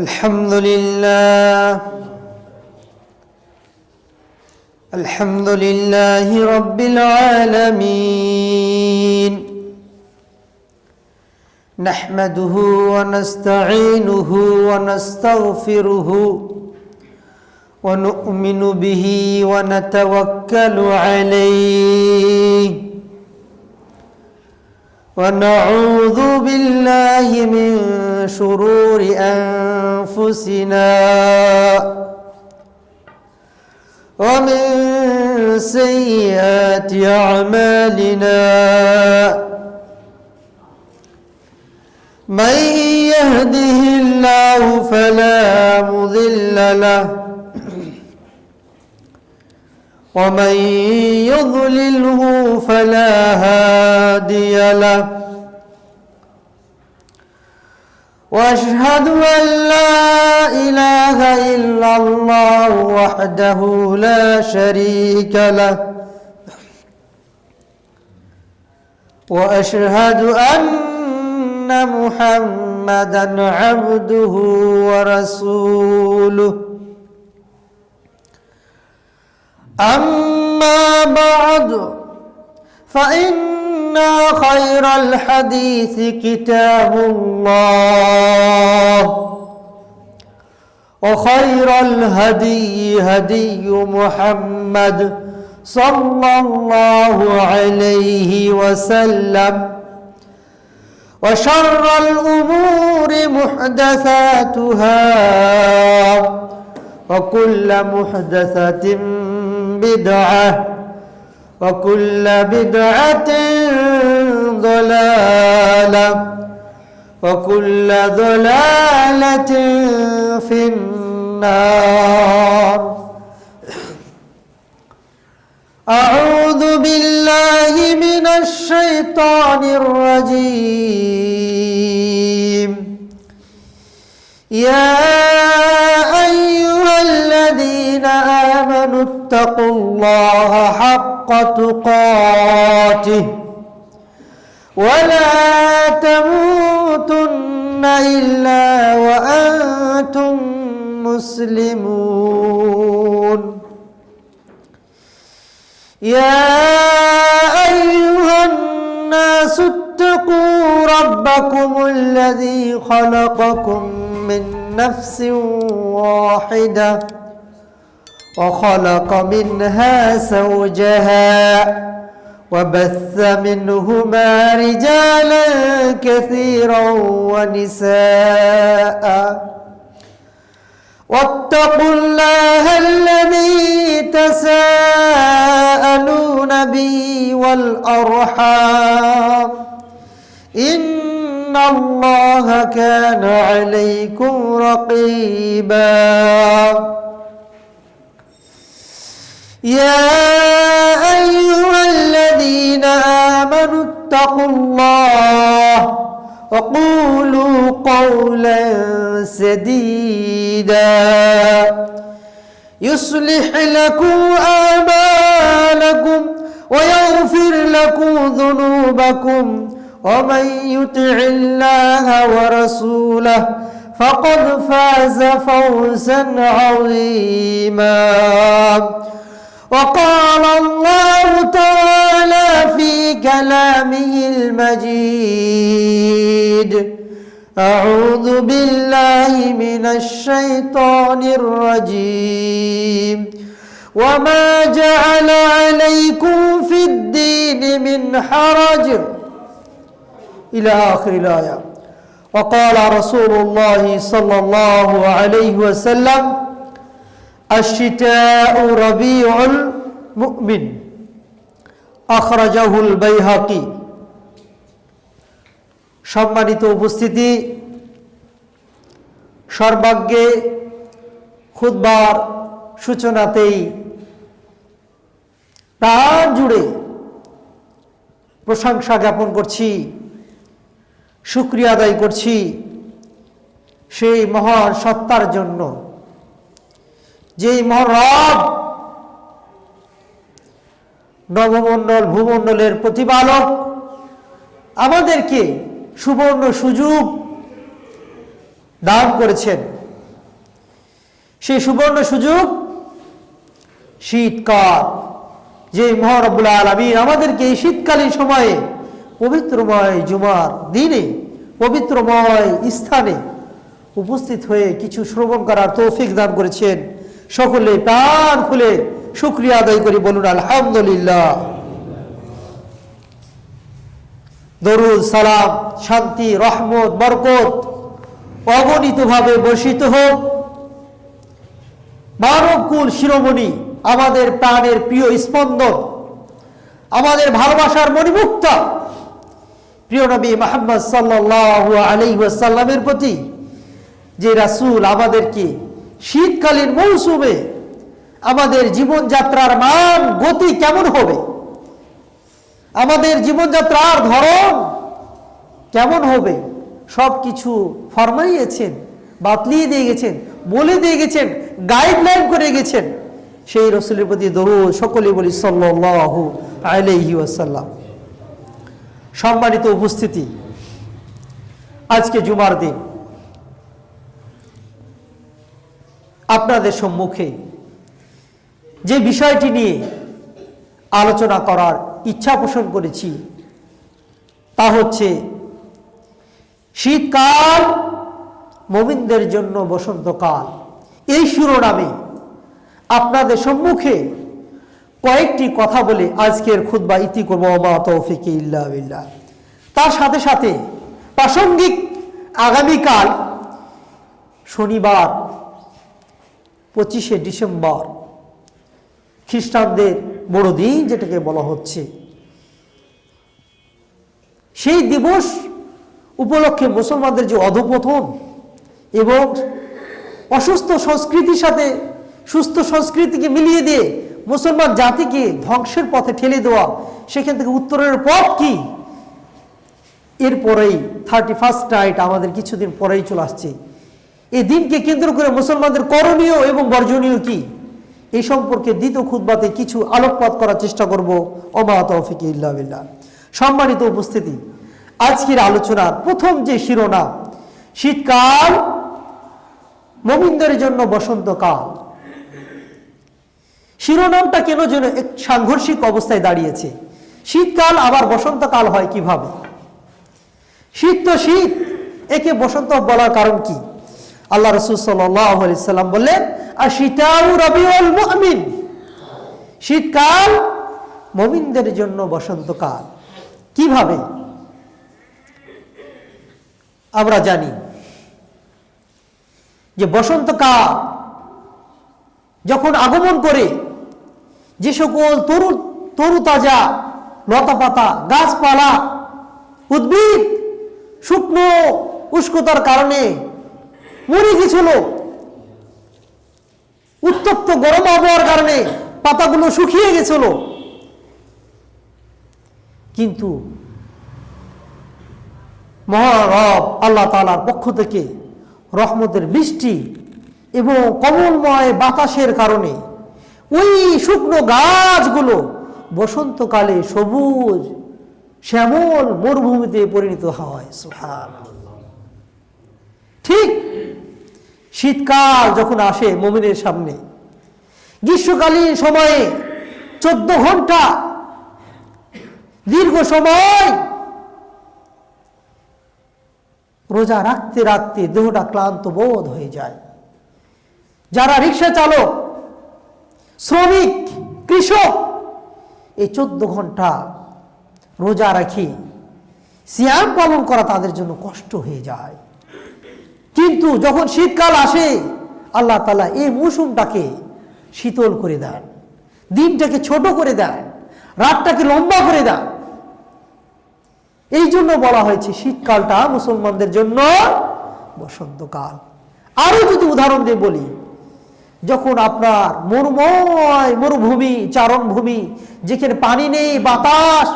الحمد لله الحمد لله رب العالمين نحمده ونستعينه ونستغفره ونؤمن به ونتوكل عليه ونعوذ بالله من شرور أنفسنا ومن سيئات أعمالنا من يهده الله فلا مضل له ومن يضلله فلا هادي له واشهد ان لا اله الا الله وحده لا شريك له واشهد ان محمدا عبده ورسوله أما بعد فإن خير الحديث كتاب الله وخير الهدي هدي محمد صلى الله عليه وسلم وشر الأمور محدثاتها وكل محدثة بدعة وكل بدعة ضلالة وكل ضلالة في النار أعوذ بالله من الشيطان الرجيم يا أيها الذين آمنوا اتقوا الله حق تقاته ولا تموتن إلا وأنتم مسلمون يا أيها الناس اتقوا ربكم الذي خلقكم من نفس واحدة وخلق منها زوجها وبث منهما رجالا كثيرا ونساء واتقوا الله الذي تساءلون به والأرحام إن الله كان عليكم رقيبا يا أيها الذين آمنوا اتقوا الله وقولوا قولا سديدا يصلح لكم أعمالكم ويغفر لكم ذنوبكم ومن يطع الله ورسوله فقد فاز فوزا عظيما وقال الله تعالى في كلامه المجيد أعوذ بالله من الشيطان الرجيم وما جعل عليكم في الدين من حرج إلى آخر الآية وقال رسول الله صلى الله عليه وسلم الشتاء ربيع المؤمن أخرجه البيهقي সম্মানিত উপস্থিতি সর্বাগ্যে খুতবার সূচনাতেই প্রাণ জুড়ে প্রশংসা জ্ঞাপন করছি শুকরিয়া আদায় করছি সেই মহান সত্তার জন্য যেই মহান রব নবমণ্ডল ভূমণ্ডলের প্রতিপালক আমাদেরকে সুবর্ণ সুযোগ দান করেছেন সেই সুবর্ণ সুযোগ শীতকাল, যে মহান রব্বুল আলামিন আমাদেরকে এই শীতকালীন সময়ে পবিত্রময় জুমার দিনে পবিত্রময় স্থানে উপস্থিত হয়ে কিছু শ্রবণ করার তৌফিক দান করেছেন। সকলে প্রাণ খুলে শুকরিয়া আদায় করি, বলুন আলহামদুলিল্লাহ। দরুদ সালাম, শান্তি, রহমত, বরকত অগণিতভাবে বর্ষিত হোক মানবকুল শিরোমণি, আমাদের প্রাণের প্রিয় স্পন্দন, আমাদের ভালোবাসার মণিমুক্তা প্রিয় নবী মুহাম্মদ সাল্লাল্লাহু আলাইহি ওয়াসাল্লামের প্রতি, যে রাসূল আমাদেরকে শীতকালীন মৌসুমে আমাদের জীবনযাত্রার মান গতি কেমন হবে, আমাদের জীবনযাত্রার ধরন কেমন হবে, সব কিছু ফরমাইয়েছেন, বাতলিয়ে দিয়ে গেছেন, বলে দিয়ে গেছেন, গাইডলাইন করে গেছেন। সেই রাসূলের প্রতি দরুদ সকলেই বলি সাল্লাল্লাহু আলাইহি ওয়াসাল্লাম। সম্মানিত উপস্থিতি, আজকে জুমার দিন আপনাদের সম্মুখে যে বিষয়টি নিয়ে আলোচনা করার ইচ্ছা পোষণ করেছি তা হচ্ছে শীতকাল মুমিনদের জন্য বসন্তকাল। এই শিরোনামে আপনাদের সম্মুখে কয়েকটি কথা বলে আজকের খুতবা ইতি করব। ওয়া তৌফিক ইল্লা বিল্লাহ। তার সাথে সাথে প্রাসঙ্গিক আগামীকাল শনিবার 25শে ডিসেম্বর খ্রিস্টানদের বড়দিন যেটাকে বলা হচ্ছে, সেই দিবস উপলক্ষে মুসলমানদের যে অধঃপতন এবং অসুস্থ সংস্কৃতির সাথে সুস্থ সংস্কৃতিকে মিলিয়ে দিয়ে মুসলমান জাতিকে ধ্বংসের পথে ঠেলে দেওয়া, সেখান থেকে উত্তরের পথ কি, এরপরেই 31st নাইট আমাদের কিছুদিন পরেই চলে আসছে। এই দিনকে কেন্দ্র করে মুসলমানদের করণীয় এবং বর্জনীয় কি, এই সম্পর্কে দ্বিতীয় খুতবাতে কিছু আলোকপাত করার চেষ্টা করব। ওয়া তৌফিক ইল্লা বিল্লাহ। সম্মানিত উপস্থিতি, আজকের আলোচনার প্রথম যে শিরোনাম, শীতকাল মুমিনদের জন্য বসন্তকাল, শিরোনামটা কেন যেন এক সাংঘর্ষিক অবস্থায় দাঁড়িয়েছে। শীতকাল আবার বসন্তকাল হয় কিভাবে? শীত তো শীত, একে বসন্ত বলার কারণ কি? আল্লাহ রাসূল সাল্লাল্লাহু আলাইহি সাল্লাম বললেন, আশিতাউ রাবিউল মুমিন, শীতকাল মুমিনদের জন্য বসন্তকাল। কিভাবে? আমরা জানি যে বসন্তকাল যখন আগমন করে যে সকল তরুতাজা লতাপাতা, গাছপালা, উদ্ভিদ শুকনো উষ্ণতার কারণে মরে গেছিল, উত্তপ্ত গরম আবহাওয়ার কারণে পাতাগুলো শুকিয়ে গেছিল, কিন্তু মহান রব আল্লাহ তাআলার পক্ষ থেকে রহমতের বৃষ্টি এবং কমলময় বাতাসের কারণে ওই শুকনো গাছগুলো বসন্তকালে সবুজ শ্যামল মরুভূমিতে পরিণত হয়। সুবহানাল্লাহ। ঠিক শীতকাল যখন আসে মুমিনের সামনে, গ্রীষ্মকালীন সময়ে 14 ঘন্টা দীর্ঘ সময় রোজা রাখতে রাখতে দেহটা ক্লান্ত বোধ হয়ে যায়। যারা রিক্সা চালক, শ্রমিক, কৃষক, এই 14 ঘন্টা রোজা রাখি সিয়াম পালন করা তাদের জন্য কষ্ট হয়ে যায়। কিন্তু যখন শীতকাল আসে, আল্লাহ তাআলা এই মৌসুমটাকে শীতল করে দেন, দিনটাকে ছোট করে দেন, রাতটাকে লম্বা করে দেন। এই জন্য বলা হয়েছে শীতকালটা মুসলমানদের জন্য বসন্তকাল। আরো যদি উদাহরণ দিয়ে বলি, যখন আপনার মরুভূমি, চারণভূমি, যেখানে পানি নেই, বাতাস,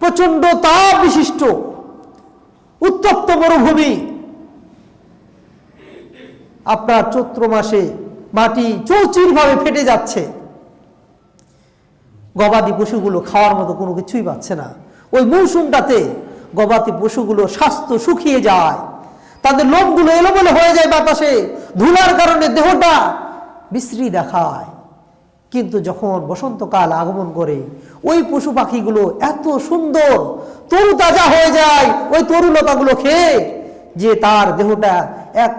প্রচন্ড তাপ বিশিষ্ট উত্তপ্ত মরুভূমি, আপনার চৈত্র মাসে মাটি চৌচির ভাবে ফেটে যাচ্ছে, গবাদি পশুগুলো খাওয়ার মতো কোনো কিছুই পাচ্ছে না। ওই মৌসুমটাতে গবাদি পশুগুলো স্বাস্থ্য শুকিয়ে যায়, তাদের লোমগুলো এলোমেলো হয়ে যায়, বাতাসে ধুলার কারণে দেহটা বিশ্রী দেখায়। কিন্তু যখন বসন্তকাল আগমন করে ওই পশু পাখিগুলো এত সুন্দর তরুতাজা হয়ে যায় ওই তরুলতাগুলো খেয়ে, যে তার দেহটা এক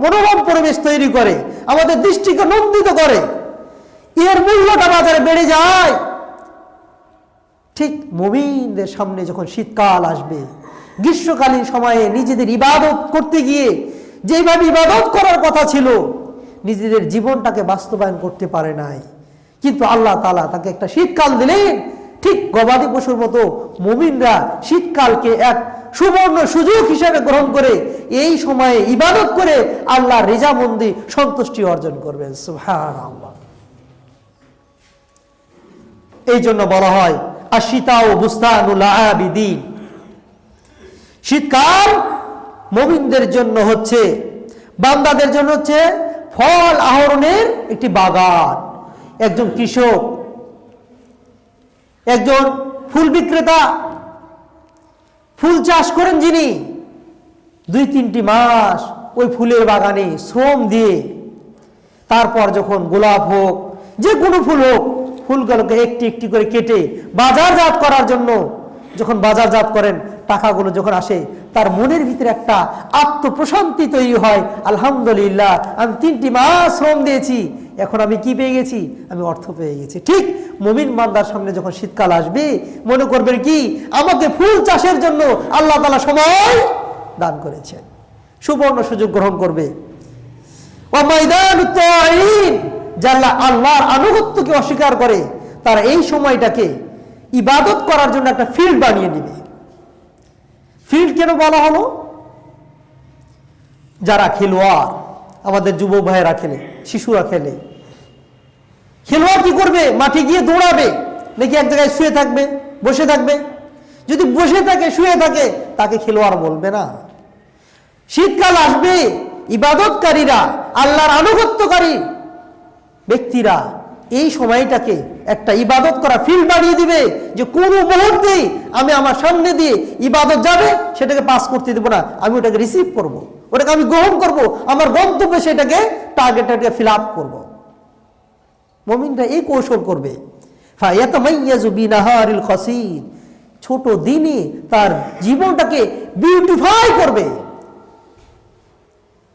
মনোরম পরিবেশ তৈরি করে, আমাদের দৃষ্টিকে নন্দিত করে, এর মূল্যটা বাজারে বেড়ে যায়। ঠিক মুমিনদের সামনে যখন শীতকাল আসবে, গ্রীষ্মকালীন সময়ে নিজেদের ইবাদত করতে গিয়ে যেভাবে ইবাদত করার কথা ছিল নিজেদের জীবনটাকে বাস্তবায়ন করতে পারে নাই, কিন্তু আল্লাহ তাআলা তাকে একটা শীতকাল দিলেন। ঠিক গবাদি পশুর মতো মুমিনরা শীতকালকে এক সুবর্ণ সুযোগ হিসেবে গ্রহণ করে এই সময়ে ইবাদত করে আল্লাহর রিজামন্দি সন্তুষ্টি অর্জন করবেন। সুবহানাল্লাহ। এই জন্য বলা হয় আশিতাউ বুস্তানুল আবিদিন, শীতকাল মুমিনদের জন্য হচ্ছে, বান্দাদের জন্য হচ্ছে ফল আহরণের একটি বাগান। একজন কৃষক, একজন ফুল বিক্রেতা, ফুল চাষ করেন যিনি, 2-3টি মাস ওই ফুলের বাগানে শ্রম দিয়ে তারপর যখন গোলাপ হোক যে কোনো ফুল হোক, ফুলগুলোকে একটি একটি করে কেটে বাজারজাত করার জন্য যখন বাজারজাত করেন, টাকাগুলো যখন আসে তার মনের ভিতরে একটা আত্মপ্রশান্তি তৈরি হয়। আলহামদুলিল্লাহ, আমি 3টি মাস শ্রম দিয়েছি, এখন আমি কি পেয়ে গেছি? আমি অর্থ পেয়ে গেছি। ঠিক মুমিন বান্দার সামনে যখন শীতকাল আসবে মনে করবেন কি, আমাকে ফুল চাষের জন্য আল্লাহ তাআলা সময় দান করেছেন, সুবর্ণ সুযোগ গ্রহণ করবে। ওয়া মাইদানুত তাঈন, যারা আল্লাহর আনুগত্যকে অস্বীকার করে তারা এই সময়টাকে ইবাদত করার জন্য একটা ফিল্ড বানিয়ে নেবে। ফিল্ড কেন বলা হলো? যারা খেলোয়াড়, আমাদের যুবক ভাইয়েরা খেলে, শিশুরা খেলে, খেলোয়াড় কি করবে? মাঠে গিয়ে দৌড়াবে নাকি এক জায়গায় শুয়ে থাকবে, বসে থাকবে? যদি বসে থাকে, শুয়ে থাকে, তাকে খেলোয়াড় বলবে না। শীতকাল আসবে, ইবাদতকারীরা, আল্লাহর আনুগত্যকারী ব্যক্তিরা এই সময়টাকে একটা ইবাদত করা ফিল্ড বানিয়ে দিবে, যে কোনো মুহূর্তে আমি আমার সামনে দিয়ে ইবাদত যাবে, সেটাকে পাস করতে দেব না, আমি ওটাকে রিসিভ করব, ওটাকে আমি গ্রহণ করব, আমার গন্তব্যে সেটাকে টার্গেটটাকে ফিল আপ করব। মুমিনরা এই কৌশল করবে। ফায়াতামাইয়াজু বিনাহারিল খাসির, ছোট দিনে তার জীবনটাকে বিউটিফাই করবে,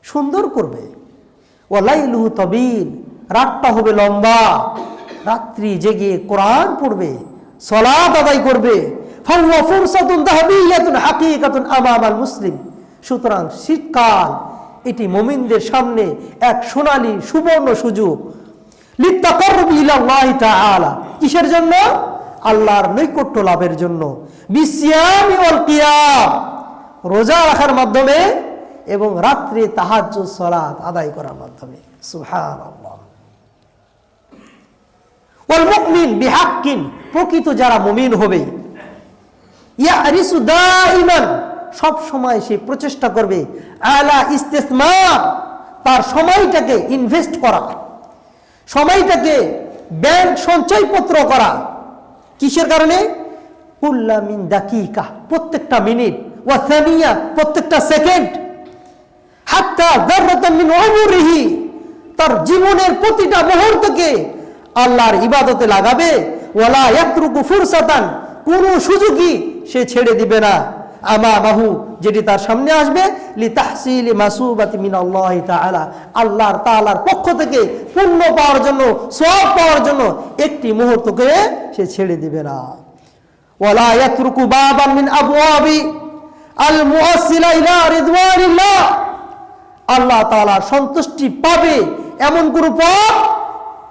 সুন্দর করবে। ওয়ালাইলুহু তাবিল, রাতটা হবে লম্বা, রাত্রি জেগে কোরআন পড়বে, সালাত আদায় করবে। ফাহুয়া ফুরসাতুন যাহাবিয়াতুন হাকীকাতুন আমামাল মুসলিম। সুতরাং শীতকাল এটি মুমিনদের সামনে এক সোনালী সুবর্ণ সুযোগ। লিতাকাররুবি ইলাল্লাহি তাআলা, কিসের জন্য? আল্লাহর নৈকট্য লাভের জন্য। বিসিয়ামি ওয়াল কিয়াম, রোজা রাখার মাধ্যমে এবং রাত্রে তাহাজ্জুদ সালাত আদায় করার মাধ্যমে। সুবহানাল্লাহ। ওয়াল মুমিন বিহাক্কিন, প্রকৃত যারা মুমিন হবে, ইয়ারিসু দাইমান, সব সময় সে প্রচেষ্টা করবে, আলা ইস্তিসমার, তার সময়টাকে ইনভেস্ট করা, সময়টাকে ব্যাংক সঞ্চয়পত্র করা। কিসের কারণে? কুল্লা মিন দাকিকা, প্রত্যেকটা মিনিট, ওয়া সানিয়া, প্রত্যেকটা সেকেন্ড, হাত্তা যাররাতাম মিন উমরিহি, তার জীবনের প্রতিটা মুহূর্তকে আল্লাহর ইবাদতে লাগাবে। ওয়ালা ইয়াতরুকু ফুরসাতান, কোন সুযোগই সে ছেড়ে দিবে না। আমামাহু, যেটি তার সামনে আসবে, লিতাহসিলি মাসুবাতি মিনাল্লাহি তাআলা, আল্লাহর তাআলার পক্ষ থেকে পুণ্য পাওয়ার জন্য, সওয়াব পাওয়ার জন্য একটি মুহূর্তকে সে ছেড়ে দিবে না। ওয়ালা ইয়াতরুকু বাবান মিন আবওয়াবি আল মুআসসিলা ইলা রিদওয়ানিল্লাহ, আল্লাহ তাআলার সন্তুষ্টি পাবে এমন কোন পথ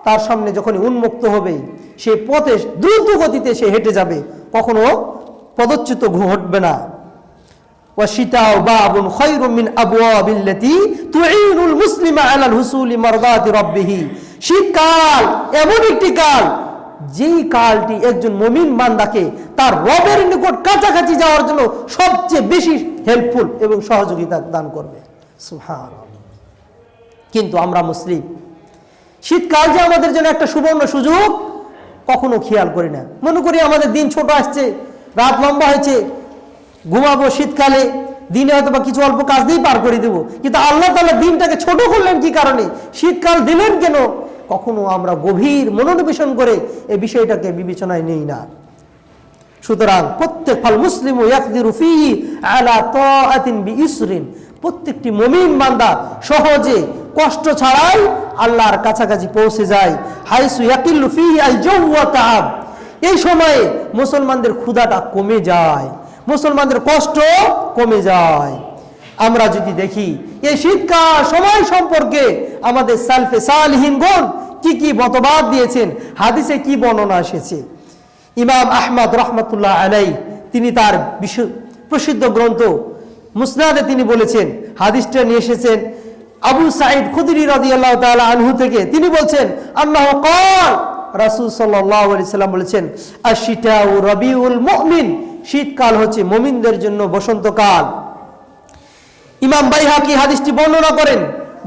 তার সামনে যখনই উন্মুক্ত হবে, সে পথে দ্রুত গতিতে সে হেঁটে যাবে, কখনো পদচ্যুত ঘটবে না। ওয়াশিতাউ বাবুন খায়রুম মিন আবওয়াবিল্লাতি তুঈনুল মুসলিমা আলাল হুসুলি মারদাতি রাব্বিহি, শীতকাল এমন একটি কাল, যেই কালটি একজন মুমিন বান্দাকে তার রবের নিকট কাছাকাছি যাওয়ার জন্য সবচেয়ে বেশি হেল্পফুল এবং সহযোগিতা দান করবে। সুবহানাল্লাহ। কিন্তু আমরা মুসলিম, শীতকাল যে আমাদের জন্য একটা সুবর্ণ সুযোগ, কখনো খেয়াল করি না। মনে করি আমাদের দিন ছোট আসছে, রাত লম্বা হয়েছে, ঘুমাবো শীতকালে, দিনে হয়তো বা কিছু অল্প কাজ দিয়েই পার করে দেব, কিন্তু আল্লাহ তাআলা দিনটাকে ছোট করলেন কি কারণে, শীতকাল দিলেন কেন, কখনো আমরা গভীর মনোনিবেশন করে এই বিষয়টাকে বিবেচনায় নেই না। সুতরাং প্রত্যেক ফাল মুসলিম ইয়াকদিরু ফিহি আলা তাআতিন বিইসরিন, প্রত্যেকটি মুমিন বান্দা সহজে কষ্ট ছাড়াই আল্লাহর কাছাকাছি পৌঁছে যায়। হাইসু ইয়াকিল্লু ফিহি আল জাউ ওয়া তাআব, এই সময়ে মুসলমানদের ক্ষুধাটা কমে যায়, মুসলমানদের কষ্ট কমে যায়। আমরা যদি দেখি এই শীতকাল সময় সম্পর্কে আমাদের সালফে সালিহিনগণ কি কি মতবাদ দিয়েছেন, হাদিসে কি বর্ণনা এসেছে। ইমাম আহমদ রহমতুল্লাহ আলাইহি তিনি তার প্রসিদ্ধ গ্রন্থ মুসনাদে তিনি বলেছেন, হাদিসটা নিয়ে এসেছেন আবু সাঈদ খুদরি রাদিয়াল্লাহু তাআলা আনহু থেকে। তিনি বলছেন আল্লাহু ক্বাল, রাসূল সাল্লাল্লাহু আলাইহি সাল্লাম বলেছেন আশ-শিতাউ রাবিউল মুমিন, শীতকাল হচ্ছে মুমিনদের জন্য বসন্তকাল। ইমাম বাইহাকি হাদিসটি বর্ণনা করেন,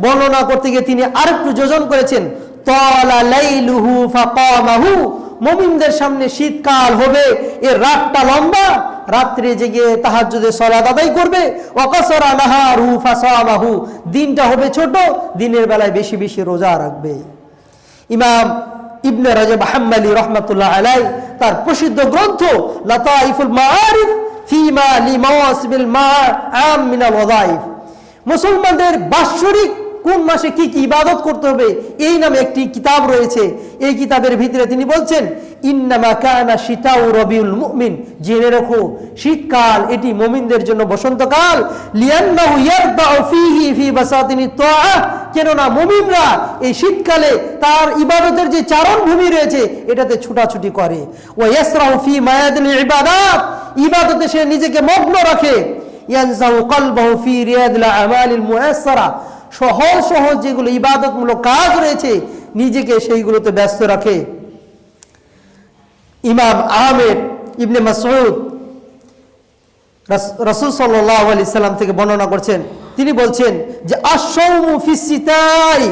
বর্ণনা করতে গিয়ে তিনি আরেকটু যোজন করেছেন তালা লাইলুহু ফাকামাহু, মুমিনদের সামনে শীতকাল হবে, এর রাতটা লম্বা, রাত্রে জেগে তাহাজ্জুদের সালাত আদায় করবে। ওয়া কাসারা নাহারু ফাসামাহু, দিনটা হবে ছোট, দিনের বেলায় বেশি বেশি রোজা রাখবে। ইমাম ইবনে রাজব হাম্বলি রাহমাতুল্লাহ আলাইহি তার প্রসিদ্ধ গ্রন্থ লাতাইফুল মাআরিফ ফিমা লিমাওয়াসিবিল মাআম মিনাল ওয়াযাইফ, মুসলমানদের বাৎসরিক কোন মাসে কি কি ইবাদত করতে হবে এই নামে একটি কিতাব রয়েছে। এই কিতাবের ভিতরে তিনি বলছেন ইন্নামা কানা শিতাউ রবিউল মুমিন, জেনে রাখো শীতকাল এটি মুমিনদের জন্য বসন্তকাল। লিআন্নাহু ইয়ারদাউ ফীহি ফি বাসাতিনি তাআ, কেননা মুমিনরা এই শীতকালে তার ইবাদতের যে চারণ ভূমি রয়েছে এটাতে ছুটাছুটি করে। ওয়া ইয়াসরাউ ফি মায়াদিল ইবাদাত, ইবাদতে সে নিজেকে মগ্ন রাখে। ইয়ানজাউ কলবাহু ফি রিয়াদিল আমালিল মুয়াসসারা, সহজ সহজ যেগুলো ইবাদতমূলক কাজ রয়েছে নিজেকে সেইগুলোতে ব্যস্ত রাখে। ইমাম আহমেদ ইবনে মাসউদ রাসূল সাল্লাল্লাহু আলাইহি সাল্লাম থেকে বর্ণনা করছেন, তিনি বলছেন যে আস-সাওমু ফিস-সিতাই,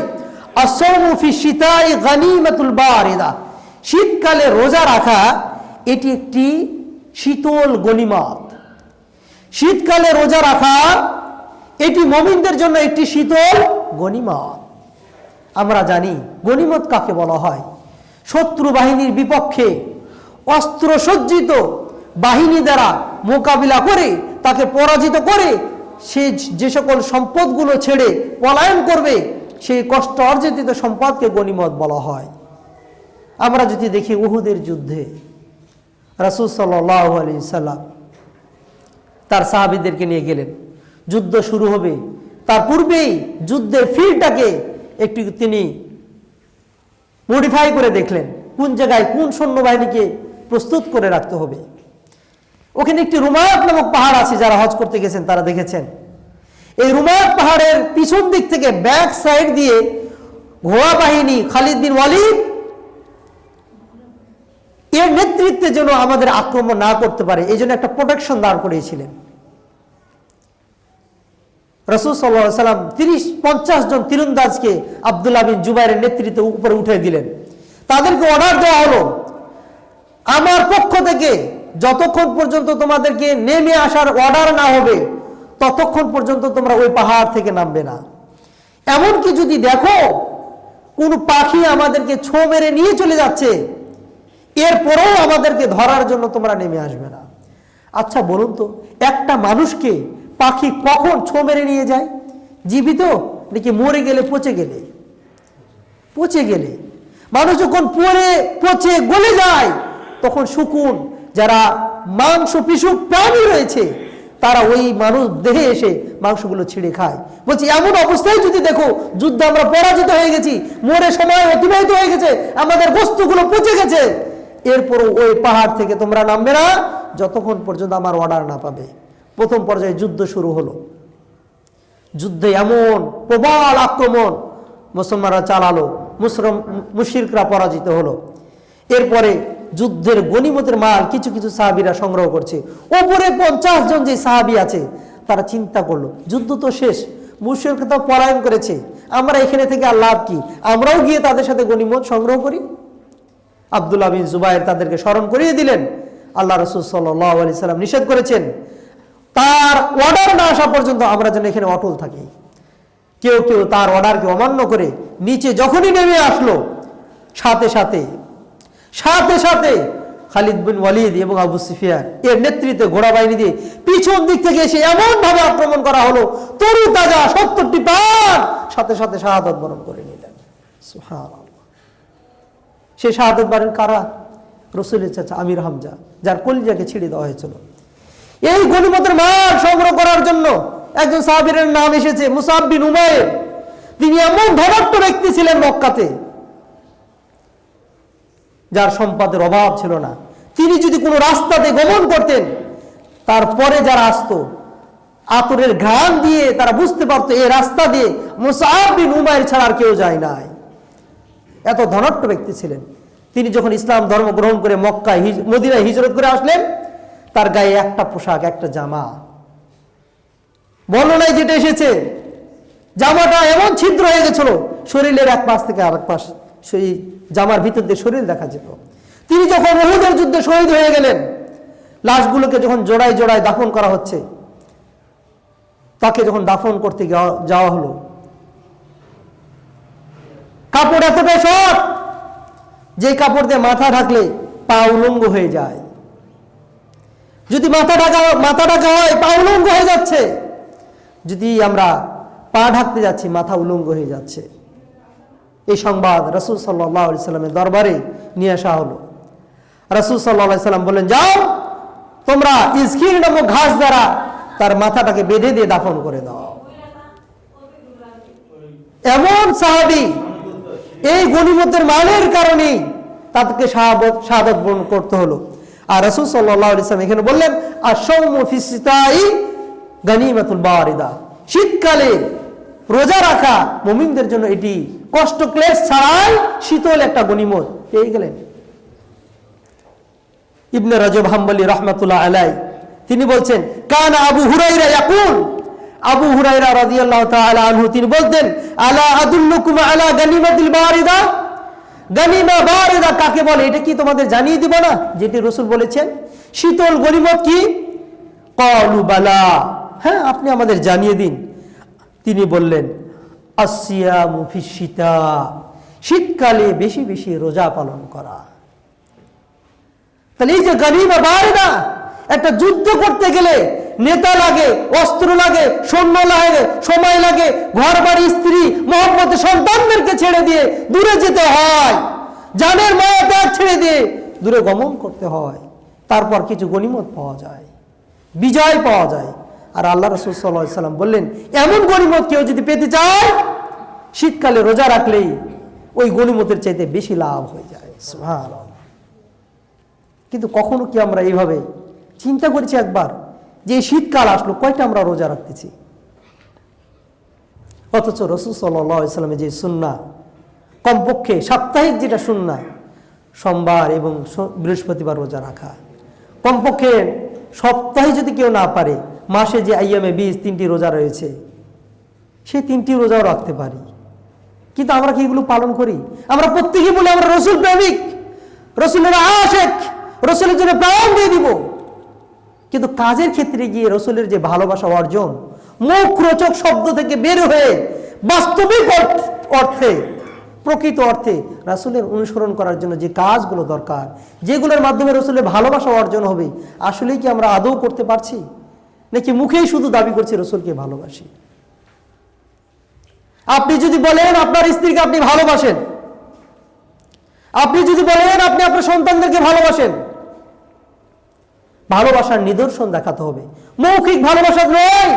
আস-সাওমু ফিস-সিতাই গানিমাতুল বারিদা, শীতকালে রোজা রাখা এটি একটি শীতল গনিমত। শীতকালে রোজা রাখা এটি মুমিনদের জন্য একটি শীতল গনিমত। আমরা জানি গনিমত কাকে বলা হয়, শত্রু বাহিনীর বিপক্ষে অস্ত্র সজ্জিত বাহিনী দ্বারা মোকাবিলা করে তাকে পরাজিত করে সে যে সকল সম্পদগুলো ছেড়ে পলায়ন করবে সেই কষ্ট অর্জিত সম্পদকে গনিমত বলা হয়। আমরা যদি দেখি উহুদের যুদ্ধে রাসূল সাল্লাল্লাহু আলাইহি সাল্লাম তার সাহাবীদেরকে নিয়ে গেলেন, যুদ্ধ শুরু হবে, তার পূর্বেই যুদ্ধের ফিল্ডটাকে একটু তিনি মডিফাই করে দেখলেন, কোন জায়গায় কোন সৈন্যবাহিনীকে প্রস্তুত করে রাখতে হবে। ওখানে একটি রুমাত নামক পাহাড় আছে, যারা হজ করতে গেছেন তারা দেখেছেন। এই রুমাত পাহাড়ের পিছন দিক থেকে ব্যাক সাইড দিয়ে ঘোড়া বাহিনী খালিদ বিন ওয়ালিদ এর নেতৃত্বে যেন আমাদের আক্রমণ না করতে পারে এই জন্য একটা প্রোটেকশন দাঁড় করিয়েছিলেন। রাসূল সাল্লাল্লাহু আলাইহি সাল্লাম 30-50 জন তীরন্দাজকে আব্দুল্লাহ বিন জুবাইরের নেতৃত্বে উপরে উঠে দিলেন। তাদেরকে অর্ডার দেওয়া হলো, আমার পক্ষ থেকে যতক্ষণ পর্যন্ত তোমাদেরকে নেমে আসার অর্ডার না হবে ততক্ষণ পর্যন্ত তোমরা ওই পাহাড় থেকে নামবে না। এমনকি যদি দেখো কোন পাখি আমাদেরকে ছো মেরে নিয়ে চলে যাচ্ছে এরপরেও আমাদেরকে ধরার জন্য তোমরা নেমে আসবে না। আচ্ছা বলুন তো, একটা মানুষকে পাখি কখন ছো মেরে নিয়ে যায়? জীবিত নাকি মরে গেলে পচে গেলে? পচে গেলে। মানুষ যখন পচে গলে যায় তখন শুকুন যারা মাংস পিশুক প্রাণী রয়েছে তারা ওই মানুষ দেহে এসে মাংসগুলো ছিঁড়ে খায়। বলছি এমন অবস্থায় যদি দেখো যুদ্ধে আমরা পরাজিত হয়ে গেছি, মরে সময় অতিবাহিত হয়ে গেছে, আমাদের বস্তুগুলো পচে গেছে, এরপরও ওই পাহাড় থেকে তোমরা নামবে না যতক্ষণ পর্যন্ত আমার অর্ডার না পাবে। প্রথম পর্যায়ে যুদ্ধ শুরু হলো। যুদ্ধে এমন প্রবল আক্রমণ মুসলমানরা চালালো, মুশরিকরা পরাজিত হলো। এরপরে যুদ্ধের গনিমতের মাল কিছু কিছু সাহাবীরা সংগ্রহ করছে। ওপরে 50 জন যে সাহাবী আছে তারা চিন্তা করলো যুদ্ধ তো শেষ, মুশরিকরা তো পলায়ন করেছে, আমরা এখানে থেকে আর লাভ কি, আমরাও গিয়ে তাদের সাথে গনিমত সংগ্রহ করি। আব্দুল্লাহ বিন জুবাইর তাদেরকে স্মরণ করিয়ে দিলেন আল্লাহ রাসূল সাল্লাল্লাহু আলাইহি সাল্লাম নিষেধ করেছেন তার অর্ডার না আসা পর্যন্ত আমরা যেন এখানে অটল থাকি। কেউ কেউ তার অর্ডারকে অমান্য করে নিচে যখনই নেমে আসলো, সাথে সাথে খালিদ বিন ওয়ালিদ এবং আবু সুফিয়ান এর নেতৃত্বে ঘোড়া বাহিনী দিয়ে পিছন দিক থেকে এসে এমন ভাবে আক্রমণ করা হলো, তরু তাজা 70টি প্রাণ সাথে সাথে শাহাদাত বরণ করে নিলেন। সুবহানাল্লাহ। সে শাহাদাত বরণ কারা? রাসূলের চাচা আমির হামজা, যার কলিজাকে ছিঁড়ে দেওয়া হয়েছিল। এই গনিমতের মাল সংগ্রহ করার জন্য একজন সাহাবীর নাম এসেছে মুসআব বিন উমাইর। তিনি এমন ধনাঢ্য ব্যক্তি ছিলেন মক্কাতে, যার সম্পদের অভাব ছিল না। তিনি যদি কোনো রাস্তাতে গমন করতেন, তারপরে যারা আসতো আতরের ঘ্রাণ দিয়ে তারা বুঝতে পারতো এই রাস্তা দিয়ে মুসআব বিন উমাইর ছাড়া আর কেউ যায় নাই। এত ধনাঢ্য ব্যক্তি ছিলেন। তিনি যখন ইসলাম ধর্ম গ্রহণ করে মক্কায় মদিনায় হিজরত করে আসলেন, তার গায়ে একটা পোশাক, একটা জামা। বর্ণনায় যেটা এসেছে, জামাটা এমন ছিদ্র হয়ে গেছিল, শরীরের এক পাশ থেকে আরেক পাশ সেই জামার ভিতর দিয়ে শরীর দেখা যেত। তিনি যখন উহুদের যুদ্ধে শহীদ হয়ে গেলেন, লাশগুলোকে যখন জোড়ায় জোড়ায় দাফন করা হচ্ছে, তাকে যখন দাফন করতে যাওয়া হলো, কাপড় এতটাই শর্ট যে কাপড় দিয়ে মাথা ঢাকলে পা উলঙ্গ হয়ে যায়। যদি মাথা ঢাকা হয়, পা উলঙ্গ হয়ে যাচ্ছে। যদি আমরা পা ঢাকতে যাচ্ছি, মাথা উলঙ্গ হয়ে যাচ্ছে। এই সংবাদ রাসূল সাল্লাল্লাহু আলাইহি সাল্লামের দরবারে নিয়ে আসা হলো। রাসূল সাল্লাল্লাহু আলাইহি সাল্লাম বললেন, যাও তোমরা ইসখির নামক ঘাস দ্বারা তার মাথাটাকে বেঁধে দিয়ে দাফন করে দাও। এমন সাহাবী, এই গনিমতের মালের কারণেই তাদেরকে শাহাদাত বরণ করতে হলো। আর রাসূল সাল্লাল্লাহু আলাইহি সাল্লাম এখানে বললেন, আশ-শাওমু ফিস-সিতাই গানিমাতুল বারিদা। শীতকালে রোজা রাখা মুমিনদের জন্য এটি কষ্ট ক্লেশ ছাড়াই শীতল একটা গনিমত পেয়ে গেলেন। ইবনে রাজব হাম্বলি রাহমাতুল্লাহ আলাইহি তিনি বলছেন, কানা আবু হুরায়রা ইয়াকুল, আবু হুরায়রা রাদিয়াল্লাহু তাআলা আনহু তিনি বলতেন, আলা আদুল্লুকুম আলা গানিমাতিল বারিদা। গানিমা বারিদা কাকে বলে, এটা কি তোমাদের জানিয়ে দিব না, যেটি রাসূল বলেছেন শীতল গনিমত কি? ক্বালু বালা, হ্যাঁ আপনি আমাদের জানিয়ে দিন। তিনি বললেন, আসিয়ামু ফিশ-শিতা, শীতকালে বেশি বেশি রোজা পালন করা। তাহলে এই যে গানিমা বারিদা, একটা যুদ্ধ করতে গেলে নেতা লাগে, অস্ত্র লাগে, সৈন্য লাগে, সময় লাগে, ঘর বাড়ি, স্ত্রী, মহব্বতে সন্তানদেরকে ছেড়ে দিয়ে দূরে যেতে হয়, জানের মায়া ত্যাগ ছেড়ে দিয়ে দূরে গমন করতে হয়। তারপর কিছু গনিমত পাওয়া যায়, বিজয় পাওয়া যায়। আর আল্লাহ রাসূল সাল্লাল্লাহু আলাইহি সাল্লাম বললেন, এমন গনিমত কেউ যদি পেতে চায়, শীতকালে রোজা রাখলেই ওই গনিমতের চাইতে বেশি লাভ হয়ে যায়। সুবহানাল্লাহ। কিন্তু কখনো কি আমরা এইভাবে চিন্তা করেছি একবার, যে শীতকাল আসলো কয়টা আমরা রোজা রাখতেছি? অথচ রাসূল সাল্লাল্লাহু আলাইহি সাল্লামের যে সুন্নাহ, কমপক্ষে সাপ্তাহিক যেটা সুন্নাহ, সোমবার এবং বৃহস্পতিবার রোজা রাখা, কমপক্ষে সপ্তাহে যদি কেউ না পারে, মাসে যে আইয়ামে 3টি রোজা রয়েছে, সেই 3টি রোজাও রাখতে পারি। কিন্তু আমরা কি এগুলো পালন করি? আমরা প্রত্যেকেই বলি আমরা রাসূল প্রেমিক, রাসূলের আশিক, রাসূলের জন্য প্রাণ দিয়ে দিব। কিন্তু কাজের ক্ষেত্রে গিয়ে রাসূলের যে ভালোবাসা অর্জন, মুখরোচক শব্দ থেকে বের হয়ে বাস্তবিক অর্থে, প্রকৃত অর্থে রাসূলের অনুসরণ করার জন্য যে কাজগুলো দরকার, যেগুলোর মাধ্যমে রাসূলের ভালোবাসা অর্জন হবে, আসলেই কি আমরা আদৌ করতে পারছি, নাকি মুখেই শুধু দাবি করছি রাসূলকে ভালোবাসি? আপনি যদি বলেন আপনার স্ত্রীকে আপনি ভালোবাসেন, আপনি যদি বলেন আপনি আপনার সন্তানদেরকে ভালোবাসেন, ভালোবাসার নিদর্শন দেখাতে হবে, মৌখিক ভালোবাসা নয়।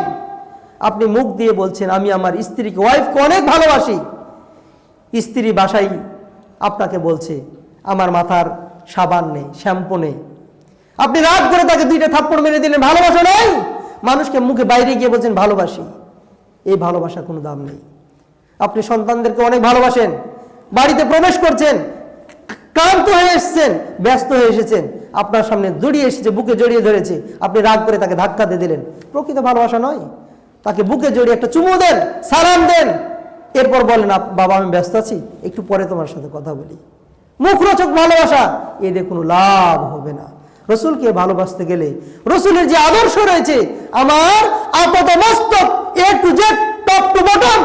আপনি মুখ দিয়ে বলছেন আমি আমার স্ত্রীকে, ওয়াইফকে অনেক ভালোবাসি, স্ত্রী বাসায় আপনাকে বলছে আমার মাথার সাবান নেই, শ্যাম্পু নেই, আপনি রাগ করে তাকে 2টা থাপ্পড় মেরে দিলেন, ভালোবাসা নয়। মানুষকে মুখে বাইরে গিয়ে বলছেন ভালোবাসি, এই ভালোবাসার কোনো দাম নেই। আপনি সন্তানদেরকে অনেক ভালোবাসেন, বাড়িতে প্রবেশ করছেন, ক্লান্ত হয়ে এসেছেন, ব্যস্ত হয়ে এসেছেন, আপনার সামনে জড়িয়ে এসেছে, বুকে জড়িয়ে ধরেছে, আপনি রাগ করে তাকে ধাক্কা দিয়ে দিলেন, প্রকৃত ভালোবাসা নয়। তাকে বুকে জড়িয়ে একটা চুমু দেন, সালাম দেন, এরপর বলেন বাবা আমি ব্যস্ত আছি, একটু পরে তোমার সাথে কথা বলি। মুখরোচক ভালোবাসা, এতে কোনো লাভ হবে না। রসুলকে ভালোবাসতে গেলে রসুলের যে আদর্শ রয়েছে আমার আপাত মস্তক A to Z top to bottom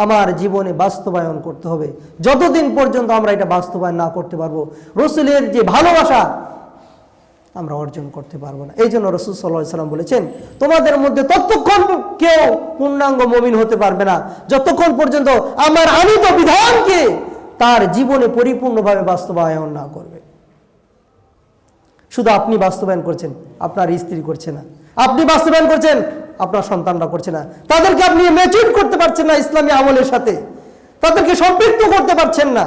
আমার জীবনে বাস্তবায়ন করতে হবে। যতদিন পর্যন্ত আমরা এটা বাস্তবায়ন না করতে পারবো রসুলের যে ভালোবাসা আমরা অর্জন করতে পারবো না। এই জন্য রসুল সাল্লাল্লাহু আলাইহি সাল্লাম বলেছেন, তোমাদের মধ্যে ততক্ষণ কেউ পূর্ণাঙ্গ মুমিন হতে পারবে না যতক্ষণ পর্যন্ত আমার আনিত বিধানকে তার জীবনে পরিপূর্ণভাবে বাস্তবায়ন না করবে। শুধু আপনি বাস্তবায়ন করছেন, আপনার স্ত্রী করছে না। আপনি বাস্তবায়ন করছেন, আপনার সন্তানরা করছে না। তাদেরকে আপনি ম্যাচিউর করতে পারছেন না ইসলামী আমলের সাথে, তাদেরকে সম্পৃক্ত করতে পারছেন না।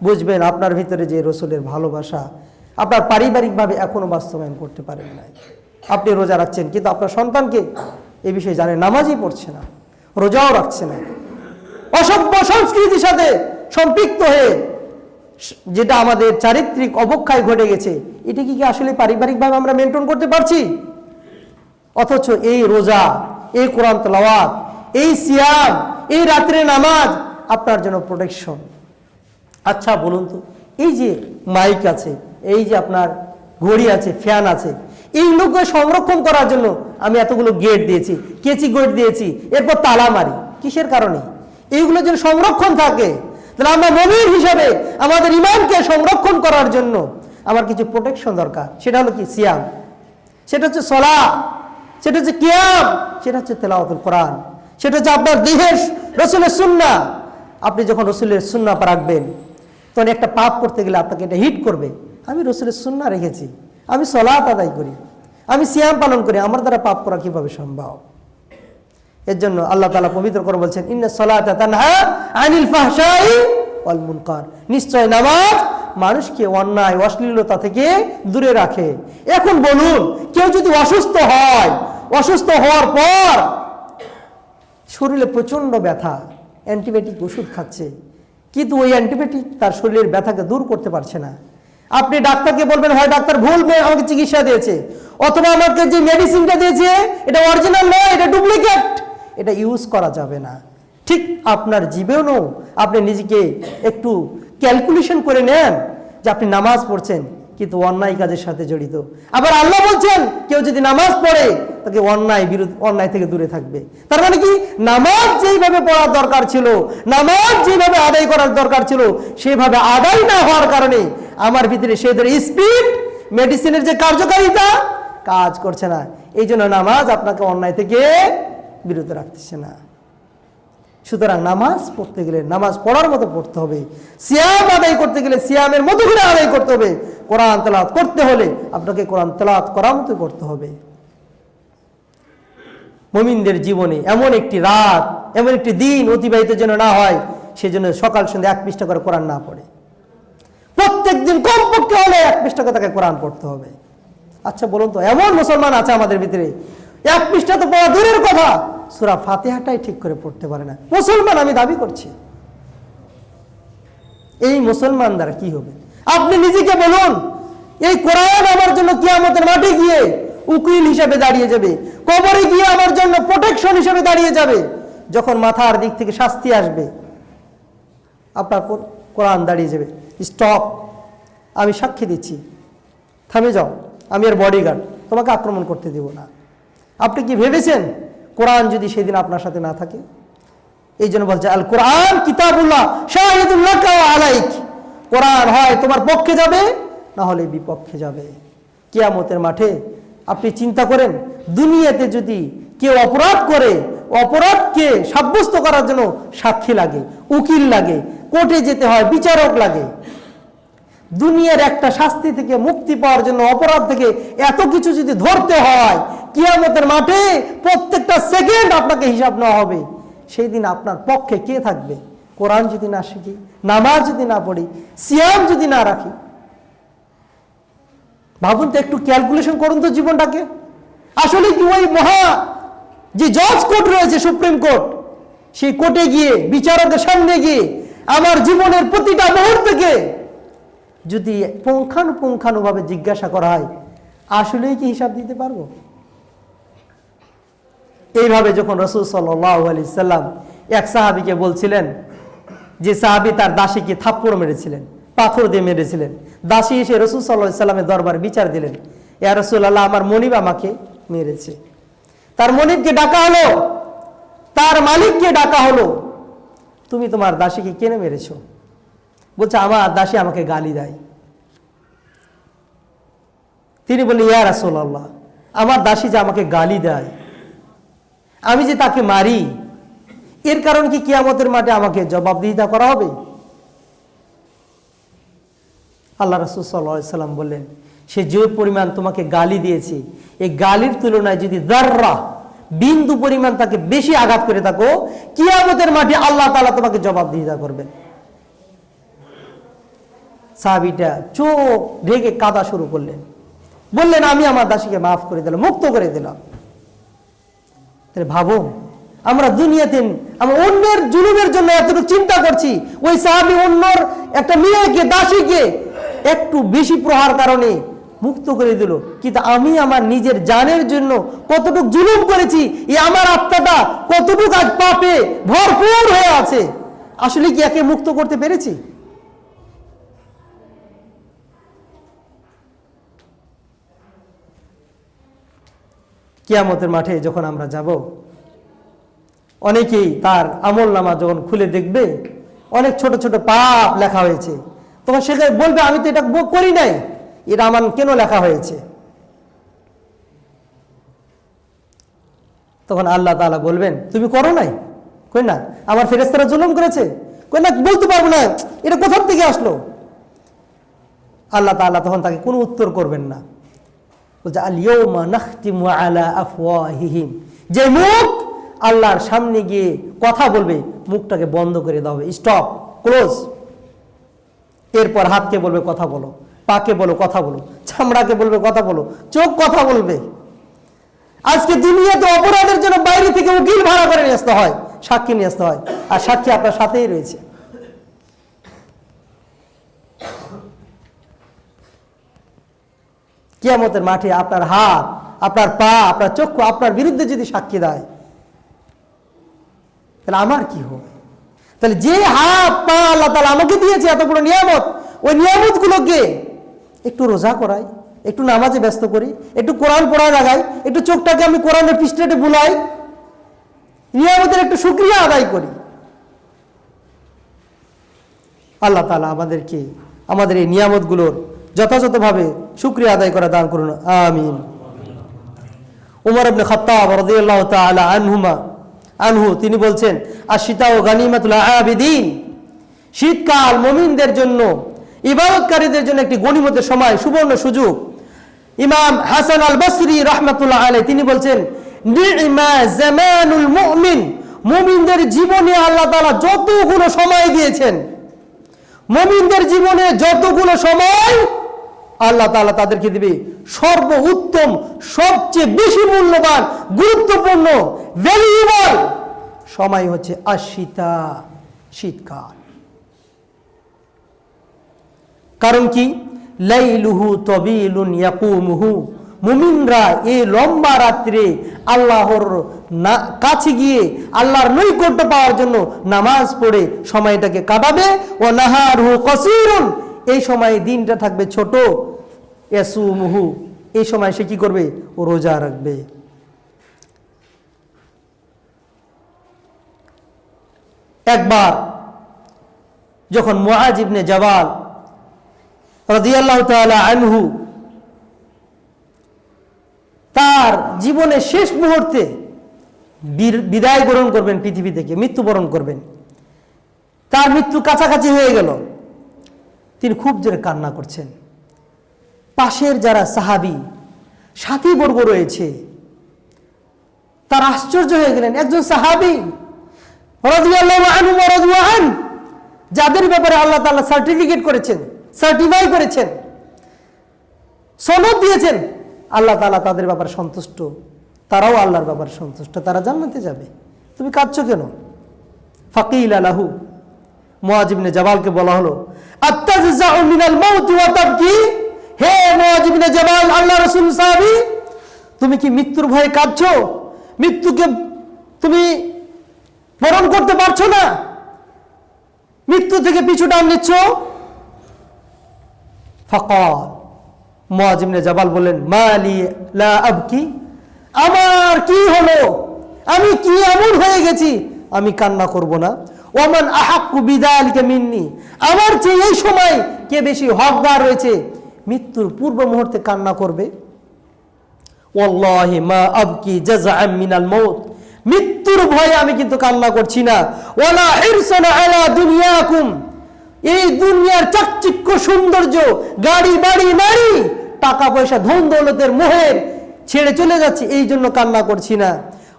বুঝবেন আপনার ভিতরে যে রসুলের ভালোবাসা আপনার পারিবারিকভাবে এখনো বাস্তবায়ন করতে পারেন না। আপনি রোজা রাখছেন কিন্তু আপনার সন্তানকে এ বিষয়ে জানে, নামাজই পড়ছে না, রোজাও রাখছে না, অসভ্য সংস্কৃতির সাথে সম্পৃক্ত হয়ে যেটা আমাদের চারিত্রিক অবক্ষয় ঘটে গেছে, এটা কি আসলে পারিবারিকভাবে আমরা মেনটেন করতে পারছি? অথচ এই রোজা, এই কোরআন তেলাওয়াত, এই সিয়াম, এই রাত্রে নামাজ আপনার জন্য প্রোটেকশন। আচ্ছা বলুন তো, এই যে মাইক আছে, এই যে আপনার ঘড়ি আছে, ফ্যান আছে, এইগুলোকে সংরক্ষণ করার জন্য আমি এতগুলো গেট দিয়েছি, কেচি গেট দিয়েছি, এরপর তালা মারি, কিসের কারণে? এইগুলো যেন সংরক্ষণ থাকে। তাহলে আমরা মুমিন হিসাবে আমাদের ঈমানকে সংরক্ষণ করার জন্য আমার কিছু প্রোটেকশন দরকার। সেটা হলো কি? সিয়াম, সেটা হচ্ছে সালাত, সেটা হচ্ছে কিয়াম, সেটা হচ্ছে তেলাওয়াতুল কোরআন, সেটা হচ্ছে আপনার দেহের রসুলের সুন্নাহ। আপনি যখন রসুলের সুন্নাহ রাখবেন তখন একটা পাপ করতে গেলে আপনাকে এটা হিট করবে, আমি রসুলের সুন্নাহ রেখেছি, আমি সালাত আদায় করি, আমি সিয়াম পালন করি, আমার দ্বারা পাপ করা কিভাবে সম্ভব? এর জন্য আল্লাহ তাআলা পবিত্র করে বলছেন, ইন্নাস সালাতা তানহা আনিল ফাহশাই ওয়াল মুনকার, নিশ্চয় নামাজ মানুষকে অন্যায় অশ্লীলতা থেকে দূরে রাখে। এখন বলুন, কেউ যদি অসুস্থ হয়, অসুস্থ হওয়ার পর শরীরে প্রচন্ড ব্যথা, অ্যান্টিবায়োটিক ওষুধ খাচ্ছে, কিন্তু ওই অ্যান্টিবায়োটিক তার শরীরের ব্যথাকে দূর করতে পারছে না। আপনি ডাক্তারকে বলবেন, হয় ডাক্তার ভুল আমাকে চিকিৎসা দিয়েছে, অথবা আমাকে যে মেডিসিনটা দিয়েছে এটা অরিজিনাল নয়, এটা ডুপ্লিকেট, এটা ইউজ করা যাবে না। ঠিক আপনার জীবনেও আপনি নিজেকে একটু ক্যালকুলেশন করে নেন যে আপনি নামাজ পড়ছেন কিন্তু অন্যায় কাজের সাথে জড়িত। আবার আল্লাহ বলছেন, কেউ যদি নামাজ পড়ে তাকে অন্যায় থেকে দূরে থাকবে। তার মানে কি? নামাজ যেইভাবে পড়ার দরকার ছিল, নামাজ যেভাবে আদায় করার দরকার ছিল, সেভাবে আদায় না হওয়ার কারণে আমার ভিতরে সেই ধরনের স্পিড, মেডিসিনের যে কার্যকারিতা কাজ করছে না। এই জন্য নামাজ আপনাকে অন্যায় থেকে বিরত রাখতেছে না। সুতরাং নামাজ পড়তে গেলে নামাজ পড়ার মতো পড়তে হবে, সিয়াম আদায় করতে গেলে সিয়ামের মতো করে আদায় করতে হবে, কোরআন তেলাওয়াত করতে হলে আপনাকে কোরআন তেলাওয়াত করার মতো করতে হবে। মুমিনদের জীবনে এমন একটি রাত, এমন একটি দিন অতিবাহিত যেন না হয় সেজন্য সকাল সন্ধ্যা 1 পৃষ্ঠা করে কোরআন না পড়ে। প্রত্যেক দিন কমপক্ষে হলে 1 পৃষ্ঠা করে তাকে কোরআন পড়তে হবে। আচ্ছা বলুন তো, এমন মুসলমান আছে আমাদের ভিতরে 1 পৃষ্ঠা তো পড়া দূরের কথা, সূরা ফাতিহাটাই ঠিক করে পড়তে পারে না। মুসলমান আমি দাবি করছি, এই মুসলমান দ্বারা কি হবে? আপনি নিজেকে বলুন, এই কোরআন আমার জন্য কিয়ামতের মাঠে গিয়ে উকিল হিসেবে দাঁড়িয়ে যাবে, কবরে গিয়ে আমার জন্য প্রোটেকশন হিসেবে দাঁড়িয়ে যাবে। যখন মাথার দিক থেকে শাস্তি আসবে আপনার কোরআন দাঁড়িয়ে যাবে, স্টপ, আমি সাক্ষী দিচ্ছি, থামে যাও, আমি এর বডিগার্ড, তোমাকে আক্রমণ করতে দেব না। আপনি কি ভেবেছেন কোরআন যদি সেদিন আপনার সাথে না থাকে? এই জন্য বলছে আল কোরআন কিতাবুল্লাহ শাহিদুল লাকা ওয়া আলাইক, কোরআন হয় তোমার পক্ষে যাবে, না হলে বিপক্ষে যাবে। কিয়ামতের মাঠে আপনি চিন্তা করেন, দুনিয়াতে যদি কেউ অপরাধ করে, অপরাধকে সাব্যস্ত করার জন্য সাক্ষী লাগে, উকিল লাগে, কোর্টে যেতে হয়, বিচারক লাগে। দুনিয়ার একটা শাস্তি থেকে মুক্তি পাওয়ার জন্য, অপরাধ থেকে এত কিছু যদি ধরতে হয়, কিয়ামতের মাঠে প্রত্যেকটা সেকেন্ড আপনাকে হিসাব নেওয়া হবে। সেই দিন আপনার পক্ষে কে থাকবে? কোরআন যদি না শিখি, নামাজ যদি না পড়ি, সিয়াম যদি না রাখি। ভাবুন তো, একটু ক্যালকুলেশন করুন তো জীবনটাকে। আসলে কি ওই মহা যে জজ কোর্ট রয়েছে, সুপ্রিম কোর্ট, সেই কোর্টে গিয়ে বিচারকের সামনে গিয়ে আমার জীবনের প্রতিটা মুহূর্তকে যদি পুঙ্খানুপুঙ্খানুভাবে জিজ্ঞাসা করা হয়, আসলেই কি হিসাব দিতে পারবো? এইভাবে যখন রাসূল সাল্লাল্লাহু আলাইহি সাল্লাম এক সাহাবীকে বলছিলেন, যে সাহাবী তার দাসীকে থাপ্পড় মেরেছিলেন, পাথর দিয়ে মেরেছিলেন। দাসী এসে রাসূল সাল্লাল্লাহু আলাইহি সাল্লামের দরবারে বিচার দিলেন, ইয়া রাসূলুল্লাহ, আমার মনিব আমাকে মেরেছে। তার মনিবকে ডাকা হলো, তার মালিককে ডাকা হলো, তুমি তোমার দাসীকে কেন মেরেছ? বলছে, আমার দাসী আমাকে গালি দেয়। তিনি বললেন, ইয়া রাসূলুল্লাহ, আমার দাসী যে আমাকে গালি দেয়, আমি যে তাকে মারি, এর কারণ কি কিয়ামতের মাঠে আমাকে জবাবদিহিতা করা হবে? আল্লাহ রাসূল সাল্লাল্লাহু আলাইহি সাল্লাম বললেন, সে যে পরিমাণ তোমাকে গালি দিয়েছে, এই গালির তুলনায় যদি যাররা বিন্দু পরিমাণ তাকে বেশি আঘাত করে থাকো, কিয়ামতের মাঠে আল্লাহ তাআলা তোমাকে জবাবদিহিতা করবেন। সাহাবীটা চোখ ঢেকে কাঁদা শুরু করলেন, বললেন, আমি আমার দাসীকে মাফ করে দিলাম, মুক্ত করে দিলাম। তাহলে ভাবো, আমরা দুনিয়াতে আমরা অন্যের জুলুমের জন্য এতটুকু চিন্তা করছি, ওই সাহাবী অন্যর একটা মেয়েকে, দাসীকে একটু বেশি প্রহার কারণে মুক্ত করে দিল, কিন্তু আমি আমার নিজের জানের জন্য কতটুকু জুলুম করেছি, এই আমার আত্মাটা কতটুকু আজ পাপে ভরপুর হয়ে আছে, আসলে কি একে মুক্ত করতে পেরেছি? কিয়ামতের মাঠে যখন আমরা যাব, অনেকেই তার আমল নামা যখন খুলে দেখবে, অনেক ছোট ছোট পাপ লেখা হয়েছে, তখন সেখানে বলবে, আমি তো এটা করি নাই, এটা আমার কেন লেখা হয়েছে? তখন আল্লাহ তাআলা বলবেন, তুমি করো নাই? কই না, আমার ফেরেশতারা জুলুম করেছে। কই না, বলতে পারবো না, এটা কোথা থেকে আসলো? আল্লাহ তাআলা তখন তাকে কোনো উত্তর করবেন না। বলছে, আল ইয়াউমা নাখতিমু আলা আফওয়াহিহিম, যে মুখ আল্লাহর সামনে গিয়ে কথা বলবে, মুখটাকে বন্ধ করে দাও, স্টপ, ক্লোজ। এরপর হাতকে বলবে কথা বলো, পাকে বলো কথা বলো, চামড়াকে বলবে কথা বলো, চোখ কথা বলবে। আজকে দুনিয়াতে অপরাধের জন্য বাইরে থেকে উকিল ভাড়া করে নিয়ে আসতে হয়, সাক্ষী নিয়ে আসতে হয়, আর সাক্ষী আপনার সাথেই রয়েছে। কিয়ামতের মাঠে আপনার হাত, আপনার পা, আপনার চক্ষু আপনার বিরুদ্ধে যদি সাক্ষী দেয়, তাহলে আমার কি হবে? তাহলে যে হাত পা আল্লাহ তাআলা আমাকে দিয়েছে, এত বড় নিয়ামত, ওই নিয়ামত গুলোকে একটু রোজা করাই, একটু নামাজে ব্যস্ত করি, একটু কোরআন পড়া লাগাই, একটু চোখটাকে আমি কোরআনের পৃষ্ঠাতে বুলাই, নিয়ামতের একটু শুকরিয়া আদায় করি। আল্লাহ তাআলা আমাদেরকে আমাদের এই নিয়ামতগুলোর যথাযথভাবে শুকরিয়া আদায় করা দান করুন, আমিন। উমর ইবনে খাত্তাব রাদিয়াল্লাহু তাআলা আনহু তিনি বলছেন, আশিতা ও গানিমাতুল আবিদিন, শীতকাল মুমিনদের জন্য, ইবাদতকারীদের জন্য একটি গনিমতের সময়, সুবর্ণ সুযোগ। ইমাম হাসান আল বসরি রাহমাতুল্লাহ আলাইহি তিনি বলছেন, নি'মা জামানুল মুমিন, মুমিনদের জীবনে আল্লাহ তাআলা যতগুলো সময় দিয়েছেন, মুমিনদের জীবনে যতগুলো সময় আল্লাহ তাআলা তাদেরকে দিবে, সর্ব উত্তম, সবচেয়ে বেশি মূল্যবান, গুরুত্বপূর্ণ, ভ্যালুয়েবল সময় হচ্ছে আশিতা, শীতকাল। কারণ কি? লাইলুহু তাবিলুন ইয়াকুমুহু, মুমিনরা এই লম্বা রাত্রে আল্লাহর কাছে গিয়ে আল্লাহর নৈকট্য পাওয়ার জন্য নামাজ পড়ে সময়টাকে কাটাবে। ও নাহারহু কাসীরুন, এই সময় দিনটা থাকবে ছোট। ইয়াসুমুহু, এই সময় সে কি করবে? ও রোজা রাখবে। একবার যখন মুআজ ইবনে জাবাল রাদিয়াল্লাহু তাআলা আনহু তার জীবনের শেষ মুহূর্তে বিদায় গ্রহণ করবেন, পৃথিবী থেকে মৃত্যুবরণ করবেন, তার মৃত্যু কাছাকাছি হয়ে গেল, তিনি খুব জোরে কান্না করছেন। পাশের যারা সাহাবী সাথীবর্গ রয়েছে তারা আশ্চর্য হয়ে গেলেন। একজন সাহাবী রাদিয়াল্লাহু আনহু ওয়া রাদু আন, যাদের ব্যাপারে আল্লাহ তাআলা সার্টিফিকেট করেছেন, সার্টিফাই করেছেন, সনদ দিয়েছেন, আল্লাহ তাআলা তাদের ব্যাপারে সন্তুষ্ট, তারাও আল্লাহর ব্যাপারে সন্তুষ্ট, তারা জান্নাতে যাবে, তুমি কাঁদছো কেন? ফাকিলা লাহু, মুআজ ইবনে জাবালকে বলা হলো, আত্তাজাউ মিনাল মাউত ওয়া তাবকি, হে মুআজ ইবনে জাবাল, আল্লাহর রাসূল সাহাবী, তুমি কি মৃত্যুর ভয়ে কাঁদছো? মৃত্যুকে তুমি বরণ করতে পারছো না? মৃত্যু থেকে পিছু টান নিচ্ছ? ফাকাল, মুআয ইবনে জাবাল বললেন, মালি লা আবকি, আমার কি হলো, আমি কি এমন হয়ে গেছি আমি কান্না করব না? ওমান আহাক্কু বিযালিকা মিন্নি, আমার চেয়ে এই সময় কে বেশি হকদার রয়েছে মৃত্যুর পূর্ব মুহূর্তে কান্না করবে? ওয়াল্লাহি মা আবকি জাযাআন মিনাল মাউত, মৃত্যুর ভয়ে আমি কিন্তু কান্না করছি না। ওয়ালা হিরসান আলা দুনিয়াকুম, এই দুনিয়ার চাকচিক্য সৌন্দর্য, গাড়ি বাড়ি নারী টাকা পয়সা ধন দৌলতের মোহের ছেড়ে চলে যাচ্ছে এই জন্য কান্না করছি না।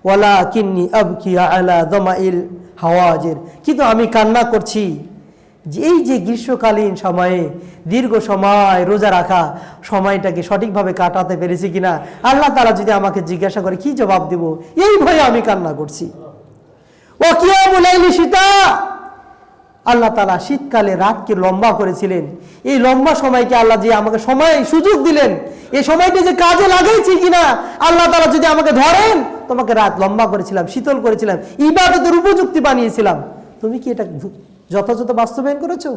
ওয়ালা কিন্নি আবকি আলা দামাইল হাওয়াজির, কিন্তু আমি কান্না করছি যে এই যে গ্রীষ্মকালীন সময়ে দীর্ঘ সময় রোজা রাখা সময়টাকে সঠিকভাবে কাটাতে পেরেছি কিনা, আল্লাহ তাআলা যদি আমাকে জিজ্ঞাসা করে কি জবাব দেব, এই ভয়ে আমি কান্না করছি। ও কিয়ামুল লাইলি শীতা, আল্লাহ তাআলা শীতকালে রাতকে লম্বা করেছিলেন, এই লম্বা সময়কে আল্লাহ যে আমাকে সময় সুযোগ দিলেন, এই সময়টা যে কাজে লাগাইছি কিনা, আল্লাহ তাআলা যদি আমাকে ধরেন, তোমাকে রাত লম্বা করেছিলাম, শীতল করেছিলাম, ইবাদতের উপযুক্তি বানিয়েছিলাম, তুমি কি এটা যথাযথ বাস্তবায়ন করেছো?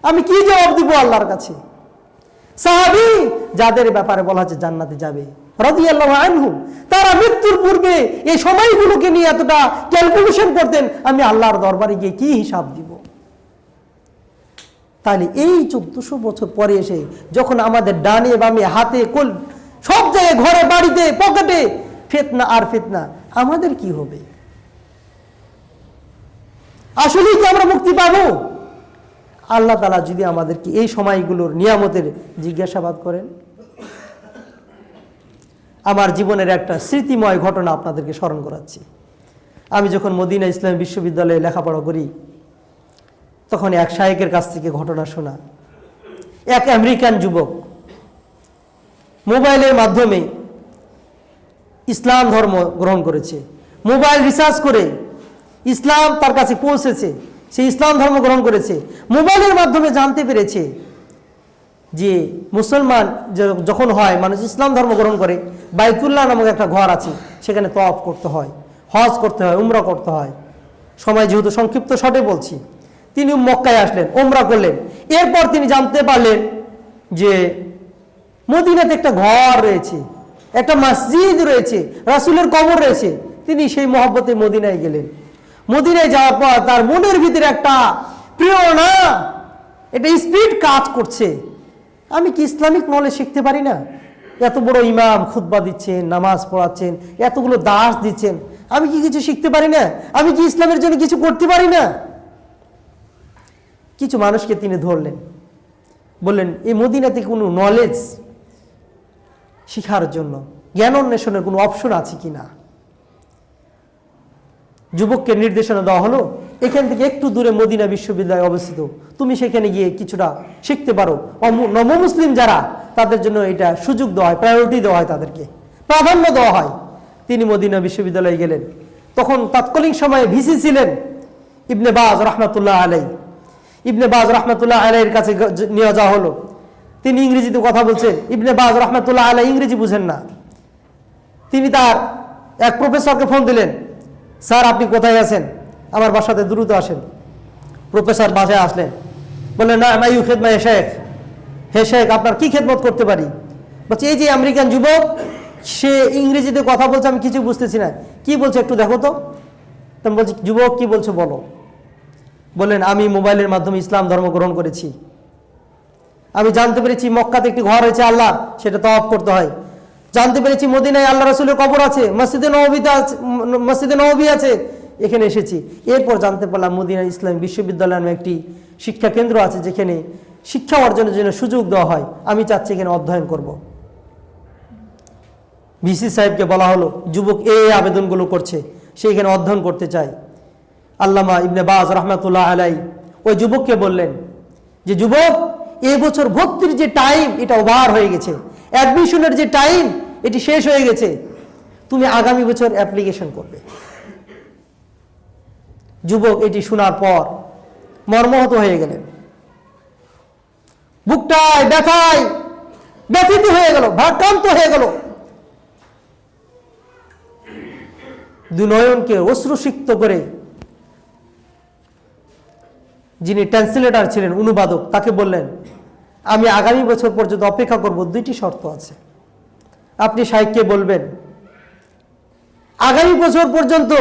আমি কি জবাব দিব আল্লাহর কাছে? সাহাবী যাদের ব্যাপারে বলা হচ্ছে জান্নাতে যাবে রাদিয়াল্লাহু আনহু, তারা মৃত্যুর পূর্বে এই সময়গুলোকে নিয়ে এতটা ক্যালকুলেশন করতেন, আমি আল্লাহর দরবারে গিয়ে কি হিসাব দিব। তাহলে এই 1400 বছর পরে এসে যখন আমাদের ডানে বামে হাতে কোল সব জায়গায়, ঘরে বাড়িতে পকেটে ফিতনা আর ফিতনা, আমাদের কি হবে? আসলেই কি আমরা মুক্তি পাবো? আল্লাহ তাআলা যদি আমাদেরকে এই সময়গুলোর নিয়ামতের জিজ্ঞাসাবাদ করেন। আমার জীবনের একটা স্মৃতিময় ঘটনা আপনাদেরকে স্মরণ করাচ্ছি। আমি যখন মদিনা ইসলামী বিশ্ববিদ্যালয়ে লেখাপড়া করি, তখন এক শায়েখের কাছ থেকে ঘটনা শোনা। এক আমেরিকান যুবক মোবাইলের মাধ্যমে ইসলাম ধর্ম গ্রহণ করেছে, মোবাইল রিসার্চ করে ইসলাম তার কাছে পৌঁছেছে, সে ইসলাম ধর্ম গ্রহণ করেছে। মোবাইলের মাধ্যমে জানতে পেরেছে যে মুসলমান যখন হয়, মানুষ ইসলাম ধর্ম গ্রহণ করে, বাইতুল্লাহ নামক একটা ঘর আছে, সেখানে তওয়াফ করতে হয়, হজ করতে হয়, উমরা করতে হয়। সময় যেহেতু সংক্ষিপ্ত শর্টে বলছি, তিনি মক্কায় আসলেন, উমরা করলেন। এরপর তিনি জানতে পারলেন যে মদিনাতে একটা ঘর রয়েছে, একটা মসজিদ রয়েছে, রাসূলের কবর রয়েছে। তিনি সেই মহব্বতে মদিনায় গেলেন। মদিনায় যাওয়ার পর তার মনের ভিতরে একটা প্রেরণা, একটা স্পিরিট কাজ করছে, আমি কি ইসলামিক নলেজ শিখতে পারি না? এত বড় ইমাম খুতবা দিচ্ছেন, নামাজ পড়াচ্ছেন, এতগুলো দাস দিচ্ছেন, আমি কি কিছু শিখতে পারি না? আমি কি ইসলামের জন্য কিছু করতে পারি না? কিছু মানুষকে তিনি ধরলেন, বললেন এই মদিনাতে কোনো নলেজ শিখার জন্য, জ্ঞান অন্বেষণের কোনো অপশন আছে কিনা। যুবককে নির্দেশনা দেওয়া হলো, এখান থেকে একটু দূরে মদিনা বিশ্ববিদ্যালয় অবস্থিত, তুমি সেখানে গিয়ে কিছুটা শিখতে পারো। নবমুসলিম যারা, তাদের জন্য এটা সুযোগ দেওয়া হয়, প্রায়োরিটি দেওয়া হয়, তাদেরকে প্রাধান্য দেওয়া হয়। তিনি মদিনা বিশ্ববিদ্যালয়ে গেলেন। তখন তৎকালীন সময়ে ভিসি ছিলেন ইবনে বাজ রহমাতুল্লাহ আলাইহি। ইবনে বাজ রহমাতুল্লাহ আলাইহির কাছে নিয়ে যাওয়া হলো। তিনি ইংরেজিতে কথা বলছেন, ইবনে বাজ রহমাতুল্লাহ আলাইহি ইংরেজি বুঝেন না। তিনি তার এক প্রফেসরকে ফোন দিলেন, স্যার আপনি কোথায় আছেন, আমার বাসাতে দ্রুত আসেন। প্রফেসর বাসায় আসলেন, বললেন না মাইউ খেদমা শেখ, হে শেখ আপনার কি খেদমত করতে পারি? বলছে এই যে আমেরিকান যুবক, সে ইংরেজিতে কথা বলছে, আমি কিছু বুঝতেছি না, কি বলছে একটু দেখো তো। তখন বলছি যুবক কি বলছো বলো। বললেন আমি মোবাইলের মাধ্যমে ইসলাম ধর্ম গ্রহণ করেছি, আমি জানতে পেরেছি মক্কাতে একটি ঘর হয়েছে আল্লাহ, সেটা তওয়াফ করতে হয়। জানতে পেরেছি মদিনায় আল্লাহ রাসূলের কবর আছে, মসজিদে নববী আছে, এখানে এসেছি। এরপর জানতে পারলাম মদিনা ইসলামী বিশ্ববিদ্যালয় নামে একটি শিক্ষা কেন্দ্র আছে, যেখানে শিক্ষা অর্জনের জন্য সুযোগ দেওয়া হয়, আমি চাচ্ছি এখানে অধ্যয়ন করব। ভিসি সাহেবকে বলা হলো যুবক এই আবেদনগুলো করছে, সে এখানে অধ্যয়ন করতে চায়। আল্লামা ইবনে বাজ রহমাতুল্লাহ আলাইহি ওই যুবককে বললেন যে যুবক, এই বছর ভর্তির যে টাইম এটা ওভার হয়ে গেছে, অ্যাডমিশনের যে টাইম এটি শেষ হয়ে গেছে, তুমি আগামী বছর অ্যাপ্লিকেশন করবে। যুবক এটি শোনার পর মর্মাহত হয়ে গেলেন, বুকটায় ব্যথায় ব্যথিত হয়ে গেল, ভারাক্রান্ত হয়ে গেল, দুনয়নকে অশ্রুসিক্ত করে যিনি ট্রান্সলেটর ছিলেন, অনুবাদক, তাকে বললেন আমি আগামী বছর পর্যন্ত অপেক্ষা করব, দুইটি শর্ত আছে। আপনি শাইখকে বলবেন আগামী বছর পর্যন্ত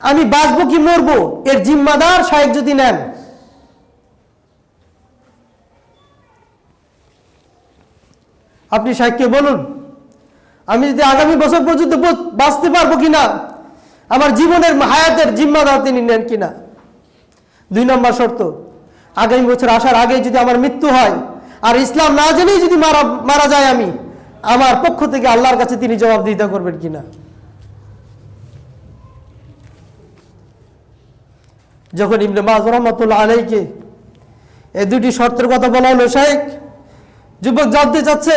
আমি বাঁচবো কি মরবো এর জিম্মাদার শাইখ যদি নেন, আপনি শাইখকে বলুন আমি যদি আগামী বছর পর্যন্ত বাঁচতে পারবো কিনা, আমার জীবনের হায়াতের জিম্মাদার তিনি নেন কিনা। 2 নম্বর শর্ত, আগামী বছর আসার আগে যদি আমার মৃত্যু হয় আর ইসলাম না জেনেই যদি মারা যায় আমি, আমার পক্ষ থেকে আল্লাহর কাছে তিনি জবাবদিহিতা করবেন কিনা। যখন ইবনে বাজ রাহমাতুল্লাহ আলাইহিকে এই দুটি শর্তের কথা বলা হলো, শাইখ যুবক জানতে চাচ্ছে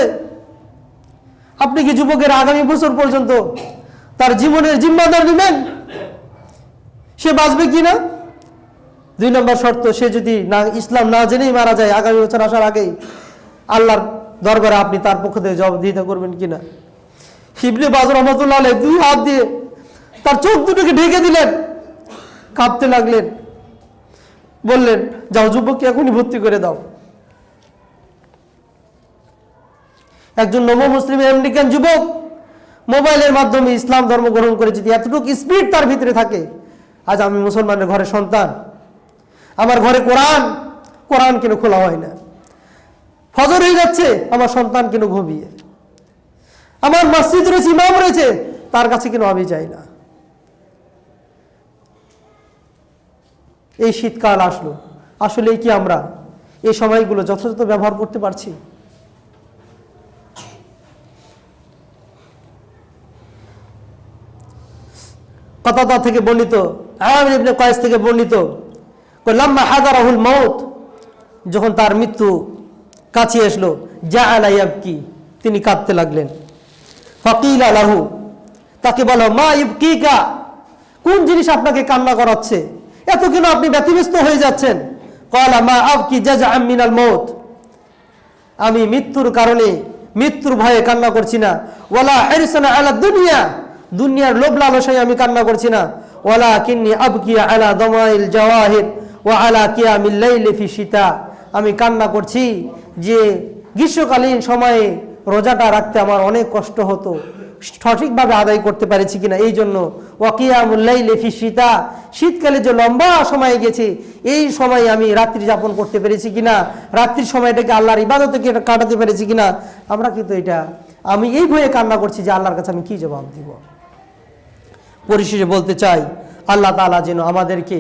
আপনি কি যুবকের আগামী বছর পর্যন্ত তার জীবনের জিম্মাদার নেবেন, সে বাঁচবে কিনা। 2 নম্বর শর্ত, সে যদি না ইসলাম না জেনেই মারা যায় আগামী বছর আসার আগেই, আল্লাহর দরবারে আপনি তার পক্ষ থেকে জবাবদিহিতা করবেন কিনা। ইবনে বাজ রাহমাতুল্লাহ আলাইহি 2 হাত দিয়ে তার চোখ দুটোকে ঢেকে দিলেন, কাঁপতে লাগলেন, বললেন যাও যুবককে এখনই ভর্তি করে দাও। একজন নব মুসলিম আমেরিকান যুবক মোবাইলের মাধ্যমে ইসলাম ধর্ম গ্রহণ করে যদি এতটুকু স্পিড তার ভিতরে থাকে, আজ আমি মুসলমানের ঘরে সন্তান, আমার ঘরে কোরআন কেন খোলা হয় না, ফজর হয়ে যাচ্ছে আমার সন্তান কেন ঘুমিয়ে, আমার মসজিদ রয়েছে ইমাম রয়েছে তার কাছে কেন আমি যাই না। এই শীতকাল আসলো, আসলে কি আমরা এই সময়গুলো যথাযথ ব্যবহার করতে পারছি? কতাদা থেকে বর্ণিত, আমির ইবনে কায়েস থেকে বর্ণিত, লাম্মা হাদারাহুল মাউত, যখন তার মৃত্যু কাছে আসলো, জাআলা ইয়াবকি, তিনি কাঁদতে লাগলেন। ফাকিলা লাহু, তাকে বলা মা ইবকিকা, কোন জিনিস আপনাকে কান্না করাচ্ছে, এত কেন আপনি ব্যতিব্যস্ত হয়ে যাচ্ছেন। ক্বালা মা আবকি জাযআম মিনাল মাউত, আমি মৃত্যুর কারণে মৃত্যুর ভয়ে কান্না করছি না। ওয়ালা হিরসান আলা দুনিয়া, দুনিয়ার লোভ লালসায় আমি কান্না করছি না। ওয়ালাকিন্নী আবকি আলা দামাইল জাওয়াহির ওয়া আলা কিয়ামিল লাইলি ফি শিতা, আমি কান্না করছি যে গ্রীষ্মকালীন সময়ে রোজাটা রাখতে আমার অনেক কষ্ট হতো, সঠিকভাবে আদায় করতে পেরেছি কিনা এই জন্য। ওয়া কিয়ামুল লাইলি ফি শিতা, শীতকালে যে লম্বা সময় গেছে এই সময় আমি রাত্রি যাপন করতে পেরেছি কিনা, রাত্রির সময়টাকে আল্লাহর ইবাদতে কাটাতে পেরেছি কিনা। আমরা কিন্তু এটা আমি এই ভয়ে কান্না করছি যে আল্লাহর কাছে আমি কি জবাব দিব। পরিশেষে বলতে চাই, আল্লাহ তাআলা যেন আমাদেরকে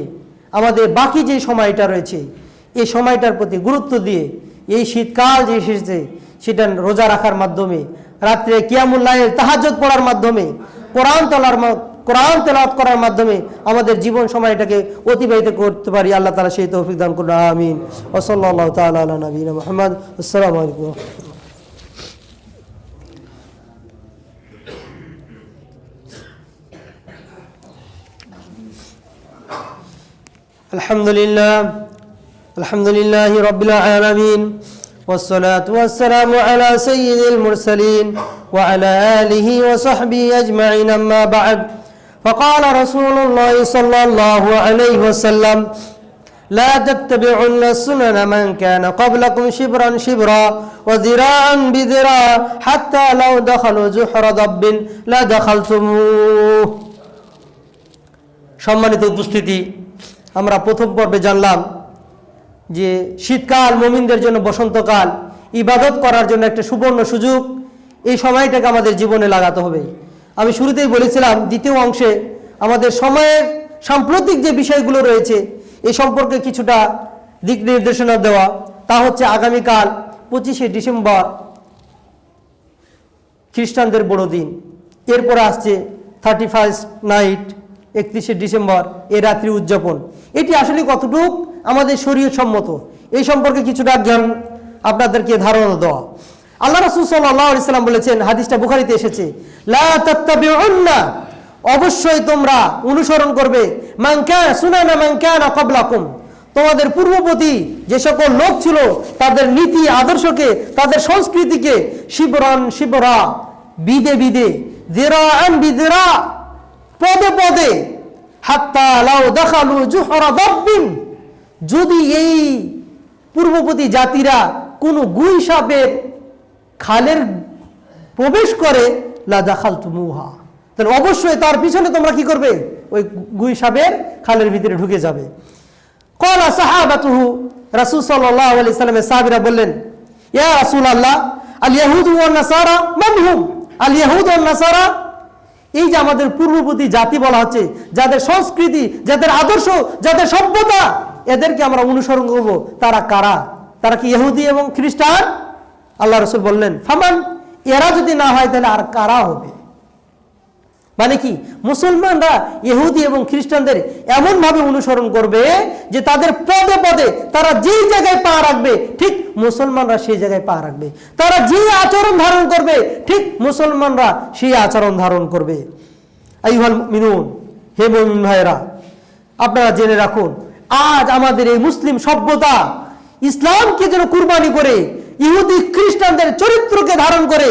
আমাদের বাকি যে সময়টা রয়েছে এই সময়টার প্রতি গুরুত্ব দিয়ে এই শীতকাল যে এসেছে সেটা রোজা রাখার মাধ্যমে, রাত্রে কিয়ামুল লাইল তাহাজ্জুদ পড়ার মাধ্যমে, কোরআন তেলাওয়াত করার মাধ্যমে আমাদের জীবন সময়টাকে অতিবাহিত করতে পারি। আল্লাহ তাআলা সেই তৌফিক দান করুন, আমিন। ওয়া সাল্লাল্লাহু তাআলা আলা নবিয়িনা মুহাম্মদ। আসসালামু আলাইকুম। আলহামদুলিল্লাহ রাব্বিল আলামিন والصلاة والسلام على سيد المرسلين وعلى آله وصحبه أجمعين أما بعد فقال رسول الله صلى الله عليه وسلم لا تتبعن سنن من كان قبلكم شبرا شبرا وذراعا بذراع حتى لو دخلوا جحر ضب لدخلتموه। সম্মানিত উপস্থিতি, আমরা প্রথম পর্বে জানলাম যে শীতকাল মুমিনদের জন্য বসন্তকাল, ইবাদত করার জন্য একটা সুবর্ণ সুযোগ। এই সময়টাকে আমাদের জীবনে লাগাতে হবে। আমি শুরুতেই বলেছিলাম দ্বিতীয় অংশে আমাদের সময়ের সাম্প্রতিক যে বিষয়গুলো রয়েছে এই সম্পর্কে কিছুটা দিক নির্দেশনা দেওয়া। তা হচ্ছে আগামীকাল 25শে ডিসেম্বর খ্রিস্টানদের বড়দিন, এরপরে আসছে 31st নাইট 31শে ডিসেম্বর এই রাত্রি উদযাপন। এটি আসলে কতটুকু আমাদের শরীয়ত সম্মত এই সম্পর্কে কিছুটা জ্ঞান আপনাদেরকে ধারণা দেওয়া। আল্লাহ রাসূল সাল্লাল্লাহু আলাইহি সাল্লাম বলেছেন, হাদিসটা বুখারীতে এসেছে, লা তাত্তাবিউন্না, অবশ্যই তোমরা অনুসরণ করবে, মান কানা সুনানা মান কানা ক্বাবলাকুম, তোমাদের পূর্ববর্তী যে সকল লোক ছিল তাদের নীতি আদর্শকে, তাদের সংস্কৃতিকে, শিবরান শিবরা, বিদে বিদে, যিরাআন বিযিরা, পদে পদে, হাত্তা লাউ দাখালু জুহরা দাব্বিন, যদি এই পূর্ববর্তী জাতিরা কোনো গুই সাপের খালের প্রবেশ করে লা দাখালতুমুহা, তাহলে অবশ্যই তার পিছনে তোমরা কি করবে? ওই গুই সাপের খালের ভিতরে ঢুকে যাবে। ক্বালা সাহাবাতুহু, রাসূল সাল্লাল্লাহু আলাইহি সাল্লামের সাহাবীরা বললেন, ইয়া রাসূলুল্লাহ, আল ইয়াহুদু ওয়ান নাসারা মান হুম? আল ইয়াহুদ ওয়ান নাসারা, এই যে আমাদের পূর্ববর্তী জাতি বলা হচ্ছে, যাদের সংস্কৃতি, যাদের আদর্শ, যাদের সভ্যতা, এদেরকে আমরা অনুসরণ করব, তারা কারা? তারা কি ইহুদি এবং খ্রিস্টান? আল্লাহ রাসূল বললেন, ফামান, এরা যদি না হয় তাহলে আর কারা হবে? মানে কি, মুসলমানরা ইহুদি এবং খ্রিস্টানদের এমন ভাবে অনুসরণ করবে যে তাদের পদে পদে তারা যেই জায়গায় পা রাখবে ঠিক মুসলমানরা সেই জায়গায় পা রাখবে, তারা যে আচরণ ধারণ করবে ঠিক মুসলমানরা সেই আচরণ ধারণ করবে। আইয়ুহাল মুমিনুন, হে মুমিন ভাইরা, আপনারা জেনে রাখুন, আজ আমাদের এই মুসলিম সভ্যতা ইসলামকে যেন কুরবানি করে ইহুদি খ্রিস্টানদের চরিত্রকে ধারণ করে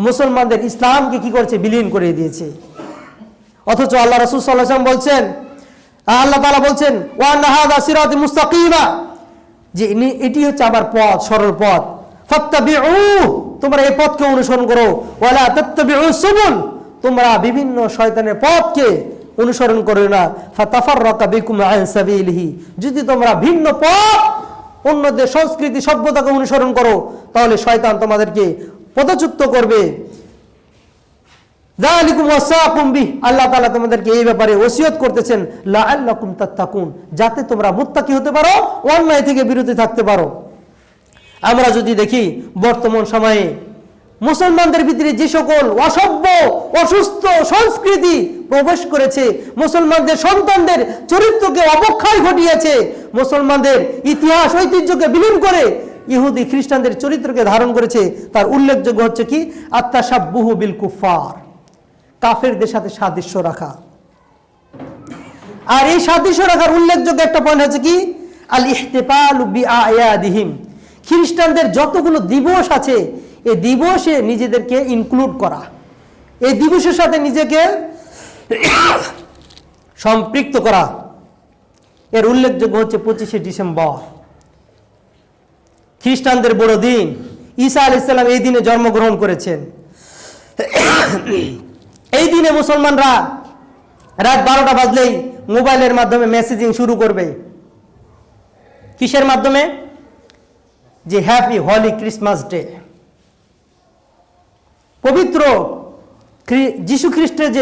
মুসলমানদের ইসলামকে কি করেছে? বিলীন করে দিয়েছে। অথচ আল্লাহ রাসূল সাল্লাল্লাহু আলাইহি ওয়াসাল্লাম বলছেন, আল্লাহ তাআলা বলছেন, ওয়া আন্না হাযা সিরাতি মুস্তাকিমা, যে এটি হচ্ছে আমার পথ, সরল পথ, ফাত্তাবিউ, তোমরা এই পথকে অনুসরণ করো, ওয়ালা তাত্তাবিউ সুবুল, তোমরা বিভিন্ন শয়তানের পথকে অনুসরণ করো না, ফাতাফাররাকা বিকুম আন সাবিলিহি, যদি তোমরা ভিন্ন পথ, অন্যদের সংস্কৃতি সভ্যতাকে অনুসরণ করো তাহলে শয়তান তোমাদেরকে পদচ্যুত করবে। যালিকুম ওয়াসাকুম বিহি, আল্লাহ তাআলা তোমাদেরকে এই ব্যাপারে ওসিয়ত করতেছেন, লাআল্লাকুম তাত্তাকুন, যাতে তোমরা মুত্তাকি হতে পারো, অন্যায় থেকে বিরত থাকতে পারো। আমরা যদি দেখি বর্তমান সময়ে মুসলমানদের ভিতরে যে সকল অসভ্য অসুস্থ সংস্কৃতি প্রবেশ করেছে, মুসলমানদের সন্তানদের চরিত্রকে অবক্ষয় ঘটিয়েছে, মুসলমানদের ইতিহাস ঐতিহ্যকে বিলীন করে ইহুদি খ্রিস্টানদের চরিত্রকে ধারণ করেছে, তার উল্লেখযোগ্য হচ্ছে কি? আত্তাশাব্বুহু বিল কুফার, কাফেরদের সাথে সাদৃশ্য রাখা। আর এই সাদৃশ্য রাখার উল্লেখযোগ্য একটা পয়েন্ট হচ্ছে কি? আল ইহতিফালু বিআয়াদিহিম, খ্রিস্টানদের যতগুলো দিবস আছে এই দিবসে নিজেদেরকে ইনক্লুড করা, এই দিবসের সাথে নিজেকে সম্পৃক্ত করা। এর উল্লেখযোগ্য হচ্ছে 25শে ডিসেম্বর, খ্রিস্টানদের বড় দিন। ঈসা আলাইহিস সালাম এই দিনে জন্মগ্রহণ করেছেন। এই দিনে মুসলমানরা রাত 12টা বাজলেই মোবাইলের মাধ্যমে মেসেজিং শুরু করবে। কিসের মাধ্যমে? যে হ্যাপি হলি ক্রিসমাস ডে, পবিত্র যিশু খ্রিস্টের যে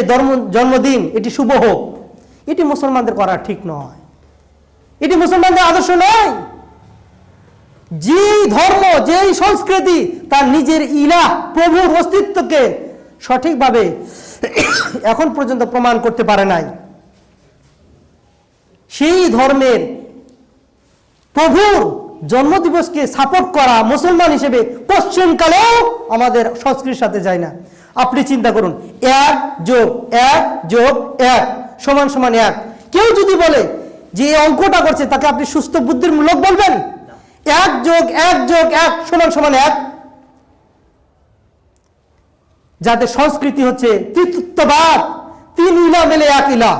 জন্মদিন, এটি শুভ হোক। এটি মুসলমানদের করা ঠিক নয়, এটি মুসলমানদের আদর্শ নয়। যেই ধর্ম, যেই সংস্কৃতি তার নিজের ইলাহ প্রভুর অস্তিত্বকে সঠিকভাবে এখন পর্যন্ত প্রমাণ করতে পারে নাই, সেই ধর্মের প্রভুর জন্মদিবসকে সাপোর্ট করা মুসলমান হিসেবে পশ্চিমকালেও আমাদের সংস্কৃতির সাথে যায় না। আপনি চিন্তা করুন, 1 যোগ 1 যোগ 1 সমান সমান 1, কেউ যদি বলে যে এই অঙ্কটা করছে তাকে আপনি সুস্থ বুদ্ধির লোক বলবেন? 1 যোগ 1 যোগ 1 সমান সমান 1। যাদের সংস্কৃতি হচ্ছে তৃতীয়বাদ, 3 ইলা মিলে 1 ইলা,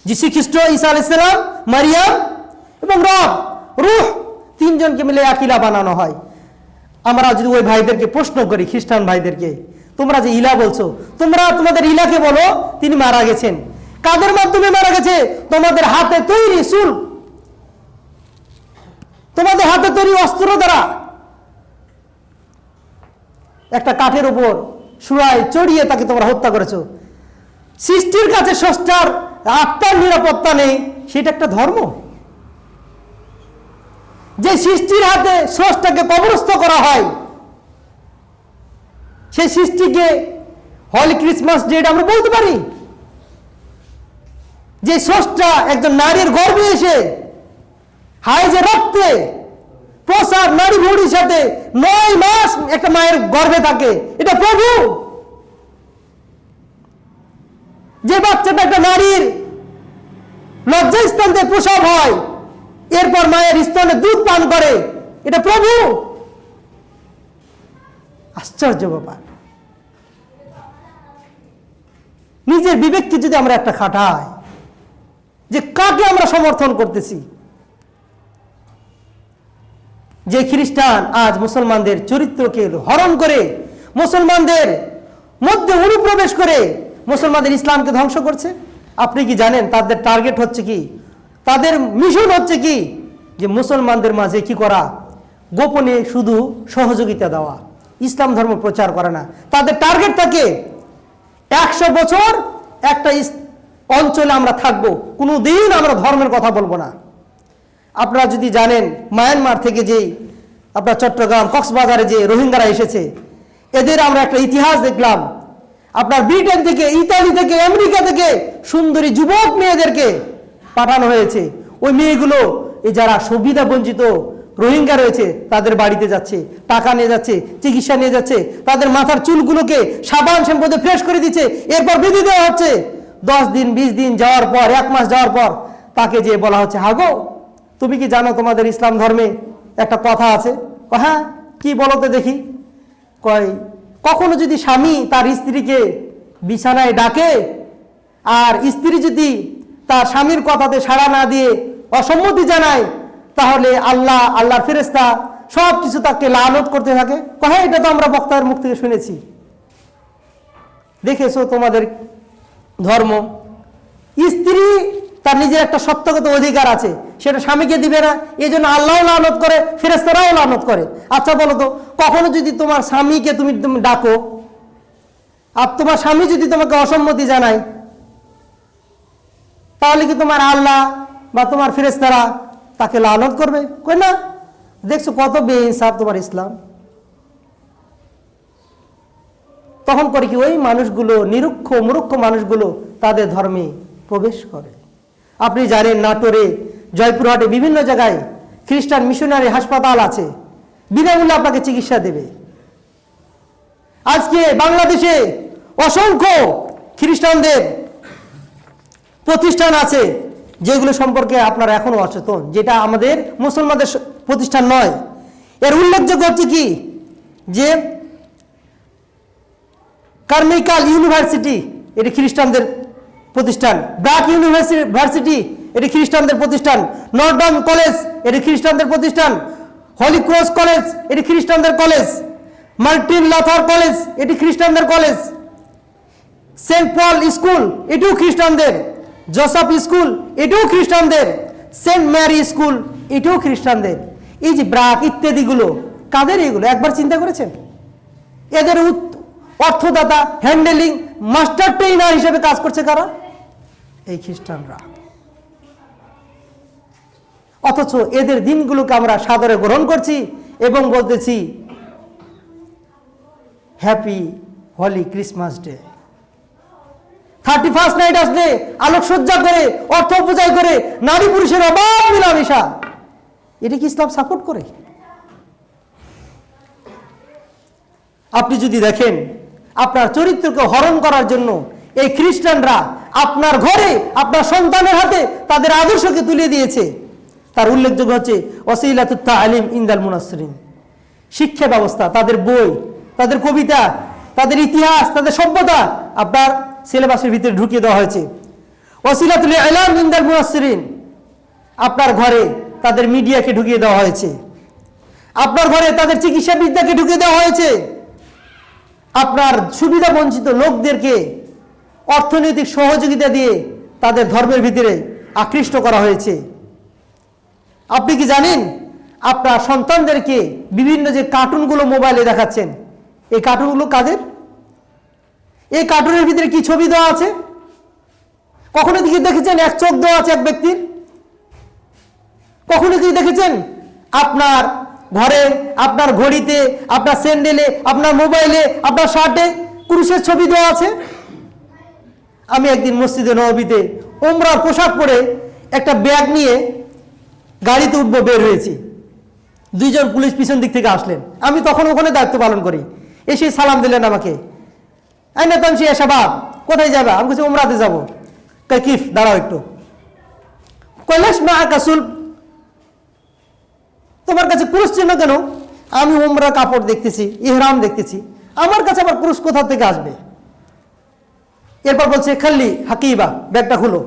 যিশু খ্রিস্ট, ঈসা আলাইহিস সালাম, মারিয়াম এবং রূহ, 3 জনকে মিলে 1 ইলা বানানো হয়। আমরা যদি ওই ভাইদেরকে প্রশ্ন করি, খ্রিস্টান ভাইদেরকে, তোমরা যে ইলা বলছো, তোমরা তোমাদের ইলাকে বলো তিনি মারা গেছেন। কাদের মাধ্যমে মারা গেছে? তোমাদের হাতে তৈরি চুল, তোমাদের হাতে তৈরি অস্ত্র দ্বারা একটা কাঠের উপর শুয়ায় চড়িয়ে তাকে তোমরা হত্যা করেছো। সৃষ্টির কাছে স্রষ্টার আত্মার নিরাপত্তা নেই, সেটা একটা ধর্ম? যে সৃষ্টির হাতে স্রষ্টাকে কবরস্থ করা হয়, সেই সৃষ্টিকে হলি ক্রিসমাস ডে আমরা বলতে পারি? যে স্রষ্টা একজন নারীর গর্ভে এসে হাইজে রক্তে প্রসার নারী ভুঁড়ির সাথে 9 মাস একটা মায়ের গর্ভে থাকে, এটা প্রভু? যে বাচ্চাটা একটা নারীর লজ্জাস্থান থেকে প্রসব হয়, এরপর মায়ের স্তনে দুধ পান করে, এটা প্রভু? আশ্চর্য ব্যাপার। নিজের বিবেককে যদি আমরা একটা খাটাই যে কাকে আমরা সমর্থন করতেছি, যে খ্রিস্টান আজ মুসলমানদের চরিত্রকে হরণ করে মুসলমানদের মধ্যে অনুপ্রবেশ করে মুসলমানদের ইসলামকে ধ্বংস করছে। আপনি কি জানেন তাদের টার্গেট হচ্ছে কি, তাদের মিশন হচ্ছে কি, যে মুসলমানদের মাঝে কি করা, গোপনে শুধু সহযোগিতা দেওয়া, ইসলাম ধর্ম প্রচার করে না। তাদের টার্গেট থাকে 100 বছর একটা অঞ্চলে আমরা থাকবো, কোনো দিন আমরা ধর্মের কথা বলবো না। আপনারা যদি জানেন মায়ানমার থেকে যে আপনার চট্টগ্রাম কক্সবাজারে যে রোহিঙ্গারা এসেছে, এদের আমরা একটা ইতিহাস দেখলাম। আপনার ব্রিটেন থেকে, ইতালি থেকে, আমেরিকা থেকে সুন্দরী যুবক মেয়েদেরকে পাঠানো হয়েছে। ওই মেয়েগুলো এই যারা সুবিধা বঞ্চিত রোহিঙ্গা রয়েছে তাদের বাড়িতে যাচ্ছে, টাকা নিয়ে যাচ্ছে, চিকিৎসা নিয়ে যাচ্ছে, তাদের মাথার চুলগুলোকে সাবান শ্যাম্পুতে ফ্রেশ করে দিচ্ছে, এরপর বেঁধে দেওয়া হচ্ছে। 10 দিন 20 দিন যাওয়ার পর, 1 মাস যাওয়ার পর তাকে যে বলা হচ্ছে, হাগো তুমি কি জানো তোমাদের ইসলাম ধর্মে একটা কথা আছে? হ্যাঁ, কি বলো তো দেখি। কয়, কখনো যদি স্বামী তার স্ত্রীকে বিছানায় ডাকে আর স্ত্রী যদি তার স্বামীর কথাতে সাড়া না দিয়ে অসম্মতি জানায়, তাহলে আল্লাহর ফেরেশতা সব কিছু তাকে লানত করতে থাকে। হ্যাঁ, এটা তো আমরা বক্তার মুখ থেকে শুনেছি। দেখেছো তোমাদের ধর্ম, স্ত্রী তার নিজের একটা সত্যগত অধিকার আছে, সেটা স্বামীকে দিবে না, এই জন্য আল্লাহও লানত করে, ফেরেশতারাও লানত করে। আচ্ছা বলো তো, কখনো যদি তোমার স্বামীকে তুমি ডাকো আর তোমার স্বামী যদি তোমাকে অসম্মতি জানায়, তাহলে কি তোমার আল্লাহ বা তোমার ফেরেশতারা তাকে লানত করবে? কই না। দেখছো কত বেইনসাফ তোমার ইসলাম। তখন করে কি, ওই মানুষগুলো নিরক্ষ মূর্খ মানুষগুলো তাদের ধর্মে প্রবেশ করে। আপনি জানেন নাটোরে, জয়পুরহাটে বিভিন্ন জায়গায় খ্রিস্টান মিশনারি হাসপাতাল আছে, বিনামূল্যে আপনাকে চিকিৎসা দেবে। আজকে বাংলাদেশে অসংখ্য খ্রিস্টানদের প্রতিষ্ঠান আছে যেগুলো সম্পর্কে আপনারা এখনো অচেতন, যেটা আমাদের মুসলমানদের প্রতিষ্ঠান নয়। এর উল্লেখযোগ্য হচ্ছে কি, যে কার্মিকাল ইউনিভার্সিটি, এটি খ্রিস্টানদের প্রতিষ্ঠান। ব্রাক ইউনিভার্সিটি, এটি খ্রিস্টানদের প্রতিষ্ঠান। নর্ডার্ন কলেজ, এটি খ্রিস্টানদের প্রতিষ্ঠান। হলি ক্রস কলেজ, এটি খ্রিস্টানদের কলেজ। মার্টিন লাথার কলেজ, এটি খ্রিস্টানদের কলেজ। সেন্ট পল স্কুল, এটিও খ্রিস্টানদের। জোসেফ স্কুল, এটিও খ্রিস্টানদের। সেন্ট ম্যারি স্কুল, এটিও খ্রিস্টানদের। এই যে ব্রাক ইত্যাদিগুলো কাদের? এগুলো একবার চিন্তা করেছেন? এদের অর্থদাতা, হ্যান্ডেলিং, মাস্টার ট্রেনার হিসেবে কাজ করছে কারা? এই খ্রিস্টানরা। অথচ এদের দিনগুলোকে আমরা সাদরে গ্রহণ করছি এবং বলতেছি হ্যাপি হলি ক্রিসমাস ডে। 31st নাইট আসলে আলোকসজ্জা করে, অর্থ পূজাই করে, নারী পুরুষের অবাধ মিলামেশা, এটা কি ইসলাম সাপোর্ট করে? আপনি যদি দেখেন আপনার চরিত্রকে হরণ করার জন্য এই খ্রিস্টানরা আপনার ঘরে, আপনার সন্তানের হাতে তাদের আদর্শকে তুলে দিয়েছে। তার উল্লেখযোগ্য হচ্ছে ওয়াসিলাতুত তালিম ইনদাল মুনাসসিরিন, শিক্ষা ব্যবস্থা, তাদের বই, তাদের কবিতা, তাদের ইতিহাস, তাদের সভ্যতা আপনার সিলেবাসের ভিতরে ঢুকিয়ে দেওয়া হয়েছে। ওয়াসিলাতুল ইলাম ইনদাল মুনাসসিরিন, আপনার ঘরে তাদের মিডিয়াকে ঢুকিয়ে দেওয়া হয়েছে। আপনার ঘরে তাদের চিকিৎসা বিদ্যাকে ঢুকিয়ে দেওয়া হয়েছে। আপনার সুবিধা বঞ্চিত লোকদেরকে অর্থনৈতিক সহযোগিতা দিয়ে তাদের ধর্মের ভিতরে আকৃষ্ট করা হয়েছে। আপনি কি জানেন আপনার সন্তানদেরকে বিভিন্ন যে কার্টুনগুলো মোবাইলে দেখাচ্ছেন, এই কার্টুনগুলো কাদের? এই কার্টুনের ভিতরে কি ছবি দেওয়া আছে? কখনো কি দেখেছেন এক চোখ দেওয়া আছে এক ব্যক্তির? কখনো কি দেখেছেন আপনার ঘরে, আপনার ঘড়িতে, আপনার স্যান্ডেলে, আপনার মোবাইলে, আপনার শার্টে পুরুষের ছবি দেওয়া আছে? আমি একদিন মসজিদে নববীতে উমরার পোশাক পরে একটা ব্যাগ নিয়ে গাড়িতে উঠবো, বের হয়েছি। 2 জন পুলিশ পিছন দিক থেকে আসলেন। আমি তখন ওখানে দায়িত্ব পালন করি। এসে সালাম দিলেন আমাকে, আইনা তামসি শাবাব, কোথায় যাবে? আমি বলছি উমরাতে যাবো। কিফ, দাঁড়াও একটু। কৈলাস মা কাসুল, তোমার কাছে ক্রুশ চিহ্ন কেন? আমি উমরা কাপড় দেখতেছি, ইহরাম দেখতেছি, আমার কাছে আবার ক্রুশ কোথা থেকে আসবে? এরপর বলছে খাল্লি হাকিবা, ব্যাগটা খুলো।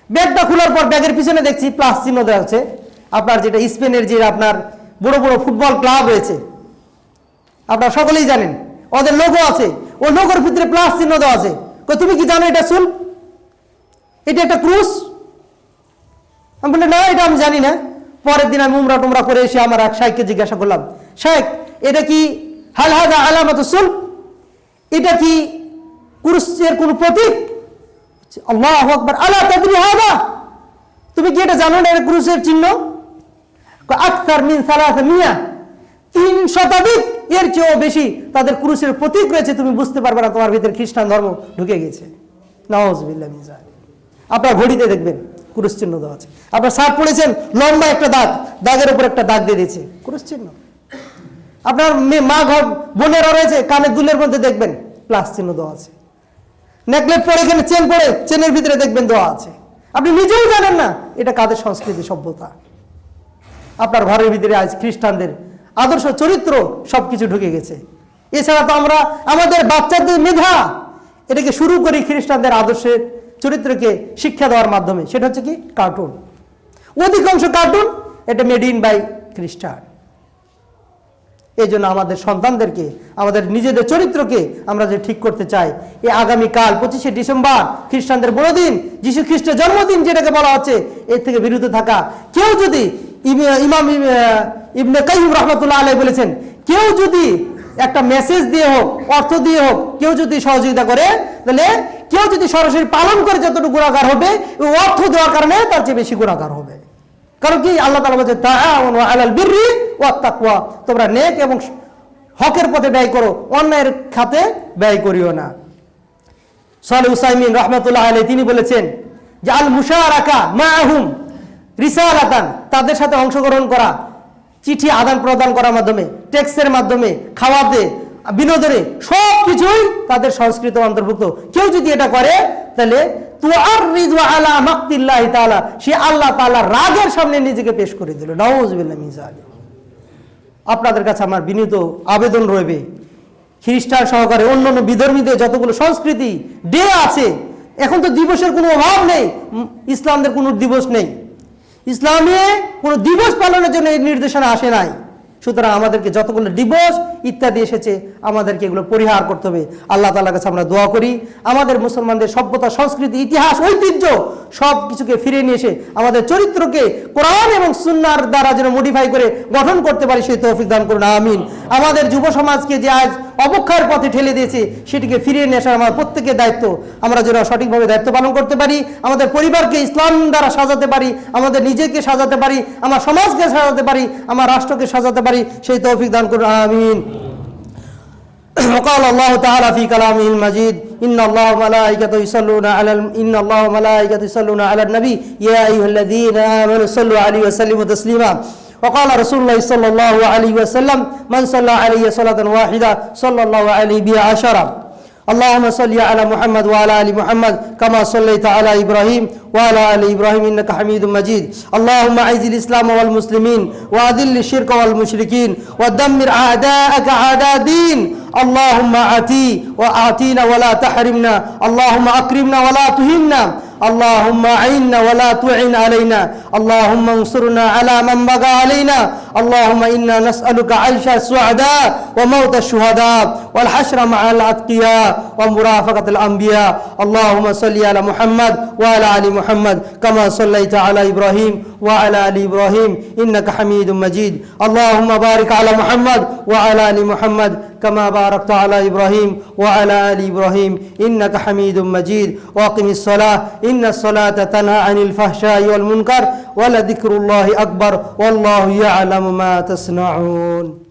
ব্যাগটা খোলার পর ব্যাগের পিছনে দেখছি প্লাস চিহ্ন দেওয়া আছে, আপনার যেটা স্পেনের যে আপনার বড় বড় ফুটবল ক্লাব রয়েছে, আপনারা সকলেই জানেন, ওদের লোগো আছে, ওই লোগোর ভিতরে প্লাস চিহ্ন দেওয়া আছে। তুমি কি জানো এটা সুল, এটা একটা ক্রুশ? আমি বললাম না, এটা আমি জানি না। পরের দিন আমি উমরা টুমরা করে এসে আমার এক শাইখকে জিজ্ঞাসা করলাম, শাইখ এটা কি হাল হাদা আলামাত সুল, এটা কি ক্রুশের কোন প্রতীক? আল্লাহু আকবার, আলা তাদরি হাদা, তুমি কি এটা জানো না এটা ক্রুশের চিহ্ন? আকসার মিন সালাসা মিয়া, 3 শতাধিক এর চেয়েও বেশি তাদের ক্রুশের প্রতীক রয়েছে, তুমি বুঝতে পারবে না তোমার ভিতরে খ্রিস্টান ধর্ম ঢুকে গেছে। নাউযুবিল্লাহ মিন যালিক। আপনার ঘড়িতে দেখবেন ক্রুশ চিহ্ন দেওয়া আছে। আপনার শার্ট পরেছেন, লম্বা একটা দাগ, দাগের উপর একটা দাগ দিয়ে দিয়েছে, ক্রুশ চিহ্ন। আপনার মা ঘর বোনেরা রয়েছে, কানের দুলের মধ্যে দেখবেন প্লাস চিহ্ন দেওয়া আছে। নেকলেস পরে, এখানে চেন পরে, চেনের ভিতরে দেখবেন দেওয়া আছে। আপনি নিজেও জানেন না এটা কাদের সংস্কৃতি সভ্যতা। আপনার ঘরের ভিতরে আজ খ্রিস্টানদের আদর্শ চরিত্র সবকিছু ঢুকে গেছে। এছাড়া তো আমরা আমাদের বাচ্চাদের মেধা এটাকে শুরু করি খ্রিস্টানদের আদর্শের চরিত্রকে শিক্ষা দেওয়ার মাধ্যমে। সেটা হচ্ছে কি কার্টুন, অধিকাংশ কার্টুন এটা মেড ইন বাই খ্রিস্টান। এই জন্য আমাদের সন্তানদেরকে, আমাদের নিজেদের চরিত্রকে আমরা যে ঠিক করতে চাই, এই আগামীকাল 25শে ডিসেম্বর খ্রিস্টানদের বড়দিন, যীশু খ্রিস্টের জন্মদিন যেটাকে বলা হচ্ছে, এর থেকে বিরত থাকা। কেউ যদি ইমাম ইবনে কাইয়িম রাহমাতুল্লাহ আলাইহি বলেছেন, কেউ যদি একটা মেসেজ দিয়ে হোক, অর্থ দিয়ে হোক, কেউ যদি সহযোগিতা করে, তাহলে কেউ যদি সরাসরি পালন করে যতটুকু গুনাহগার হবে, ওই অর্থ দেওয়ার কারণে তার চেয়ে বেশি গুনাহগার হবে। কারণ কি আল্লাহ তাআলা বলেছে তাআওয়ানু আলাল বিররি ওয়াত তাকওয়া, তোমরা নেক এবং হকের পথে ব্যয় করো, অন্যায়ের খাতে ব্যয় করিও না। সালেহ উসাইমিন রাহমাতুল্লাহ আলাইহি তিনি বলেছেন যে আল মুশারাকা মাআহুম রিসালাতান, তাদের সাথে অংশগ্রহণ করা, চিঠি আদান প্রদান করার মাধ্যমে, টেক্সটের মাধ্যমে, খাওয়াতে, বিনোদনে, সব কিছুই তাদের সংস্কৃতির অন্তর্ভুক্ত। কেউ যদি এটা করে তাহলে তুআররিদু আলা মাকতিল্লাহি তাআলা, সে আল্লাহ তাআলার রাগের সামনে নিজেকে পেশ করে দিল। নাউযুবিল্লাহি মিন যালিক। আপনাদের কাছে আমার বিনীত আবেদন রইবে, খ্রিস্টান সহকারে অন্যান্য বিধর্মীদের যতগুলো সংস্কৃতি ডে আছে, এখন তো দিবসের কোনো অভাব নেই, ইসলামদের কোনো দিবস নেই, ইসলামে কোনো দিবস পালনের জন্য এই নির্দেশনা আসে নাই। সুতরাং আমাদেরকে যতগুলো দিবস ইত্যাদি এসেছে আমাদেরকে এগুলো পরিহার করতে হবে। আল্লাহ তাআলার কাছে আমরা দোয়া করি আমাদের মুসলমানদের সভ্যতা, সংস্কৃতি, ইতিহাস, ঐতিহ্য সব কিছুকে ফিরে নিয়ে এসে আমাদের চরিত্রকে কোরআন এবং সুন্নাহর দ্বারা যেন মডিফাই করে গঠন করতে পারি, সেই তৌফিক দান করুন, আমিন। আমাদের যুব সমাজকে যে আজ অবক্ষয়ের পথে ঠেলে দিয়েছে সেটিকে ফিরিয়ে নিয়ে আসার আমার প্রত্যেকের দায়িত্ব। আমরা যেন সঠিকভাবে দায়িত্ব পালন করতে পারি, আমাদের পরিবারকে ইসলাম দ্বারা সাজাতে পারি, আমাদের নিজেকে সাজাতে পারি, আমার সমাজকে সাজাতে পারি, আমার রাষ্ট্রকে সাজাতে পারি, সেই তৌফিক দান করুন, আমিন। وقال الله تعالى في كلامه المجيد إن الله وملائكته يصلون على النبي يا أيها الذين آمنوا صلوا عليه وسلموا تسليما وقال رسول الله صلى الله عليه وسلم من صلى عليه صلاة واحدة صلى الله عليه بها 10 اللهم صل على محمد وعلى ال محمد كما صليت على ابراهيم وعلى ال ابراهيم انك حميد مجيد اللهم اعز الاسلام والمسلمين واذل الشرك والمشركين ودمر اعداءك اعداء الدين اللهم اعطينا ولا تحرمنا اللهم اكرمنا ولا تهنا اللهم أعنا ولا تعن علينا اللهم انصرنا على من بغى علينا اللهم إنا نسألك عيش السعداء وموت الشهداء والحشر مع الأتقياء ومرافقة الأنبياء اللهم صل على محمد وعلى آل محمد كما صليت على إبراهيم وعلى آل إبراهيم إنك حميد مجيد اللهم بارك على محمد وعلى آل محمد كما باركت على إبراهيم وعلى آل إبراهيم إنك حميد مجيد وأقم الصلاة إن الصلاة تنهى عن الفحشاء والمنكر ولذكر الله أكبر والله يعلم ما تصنعون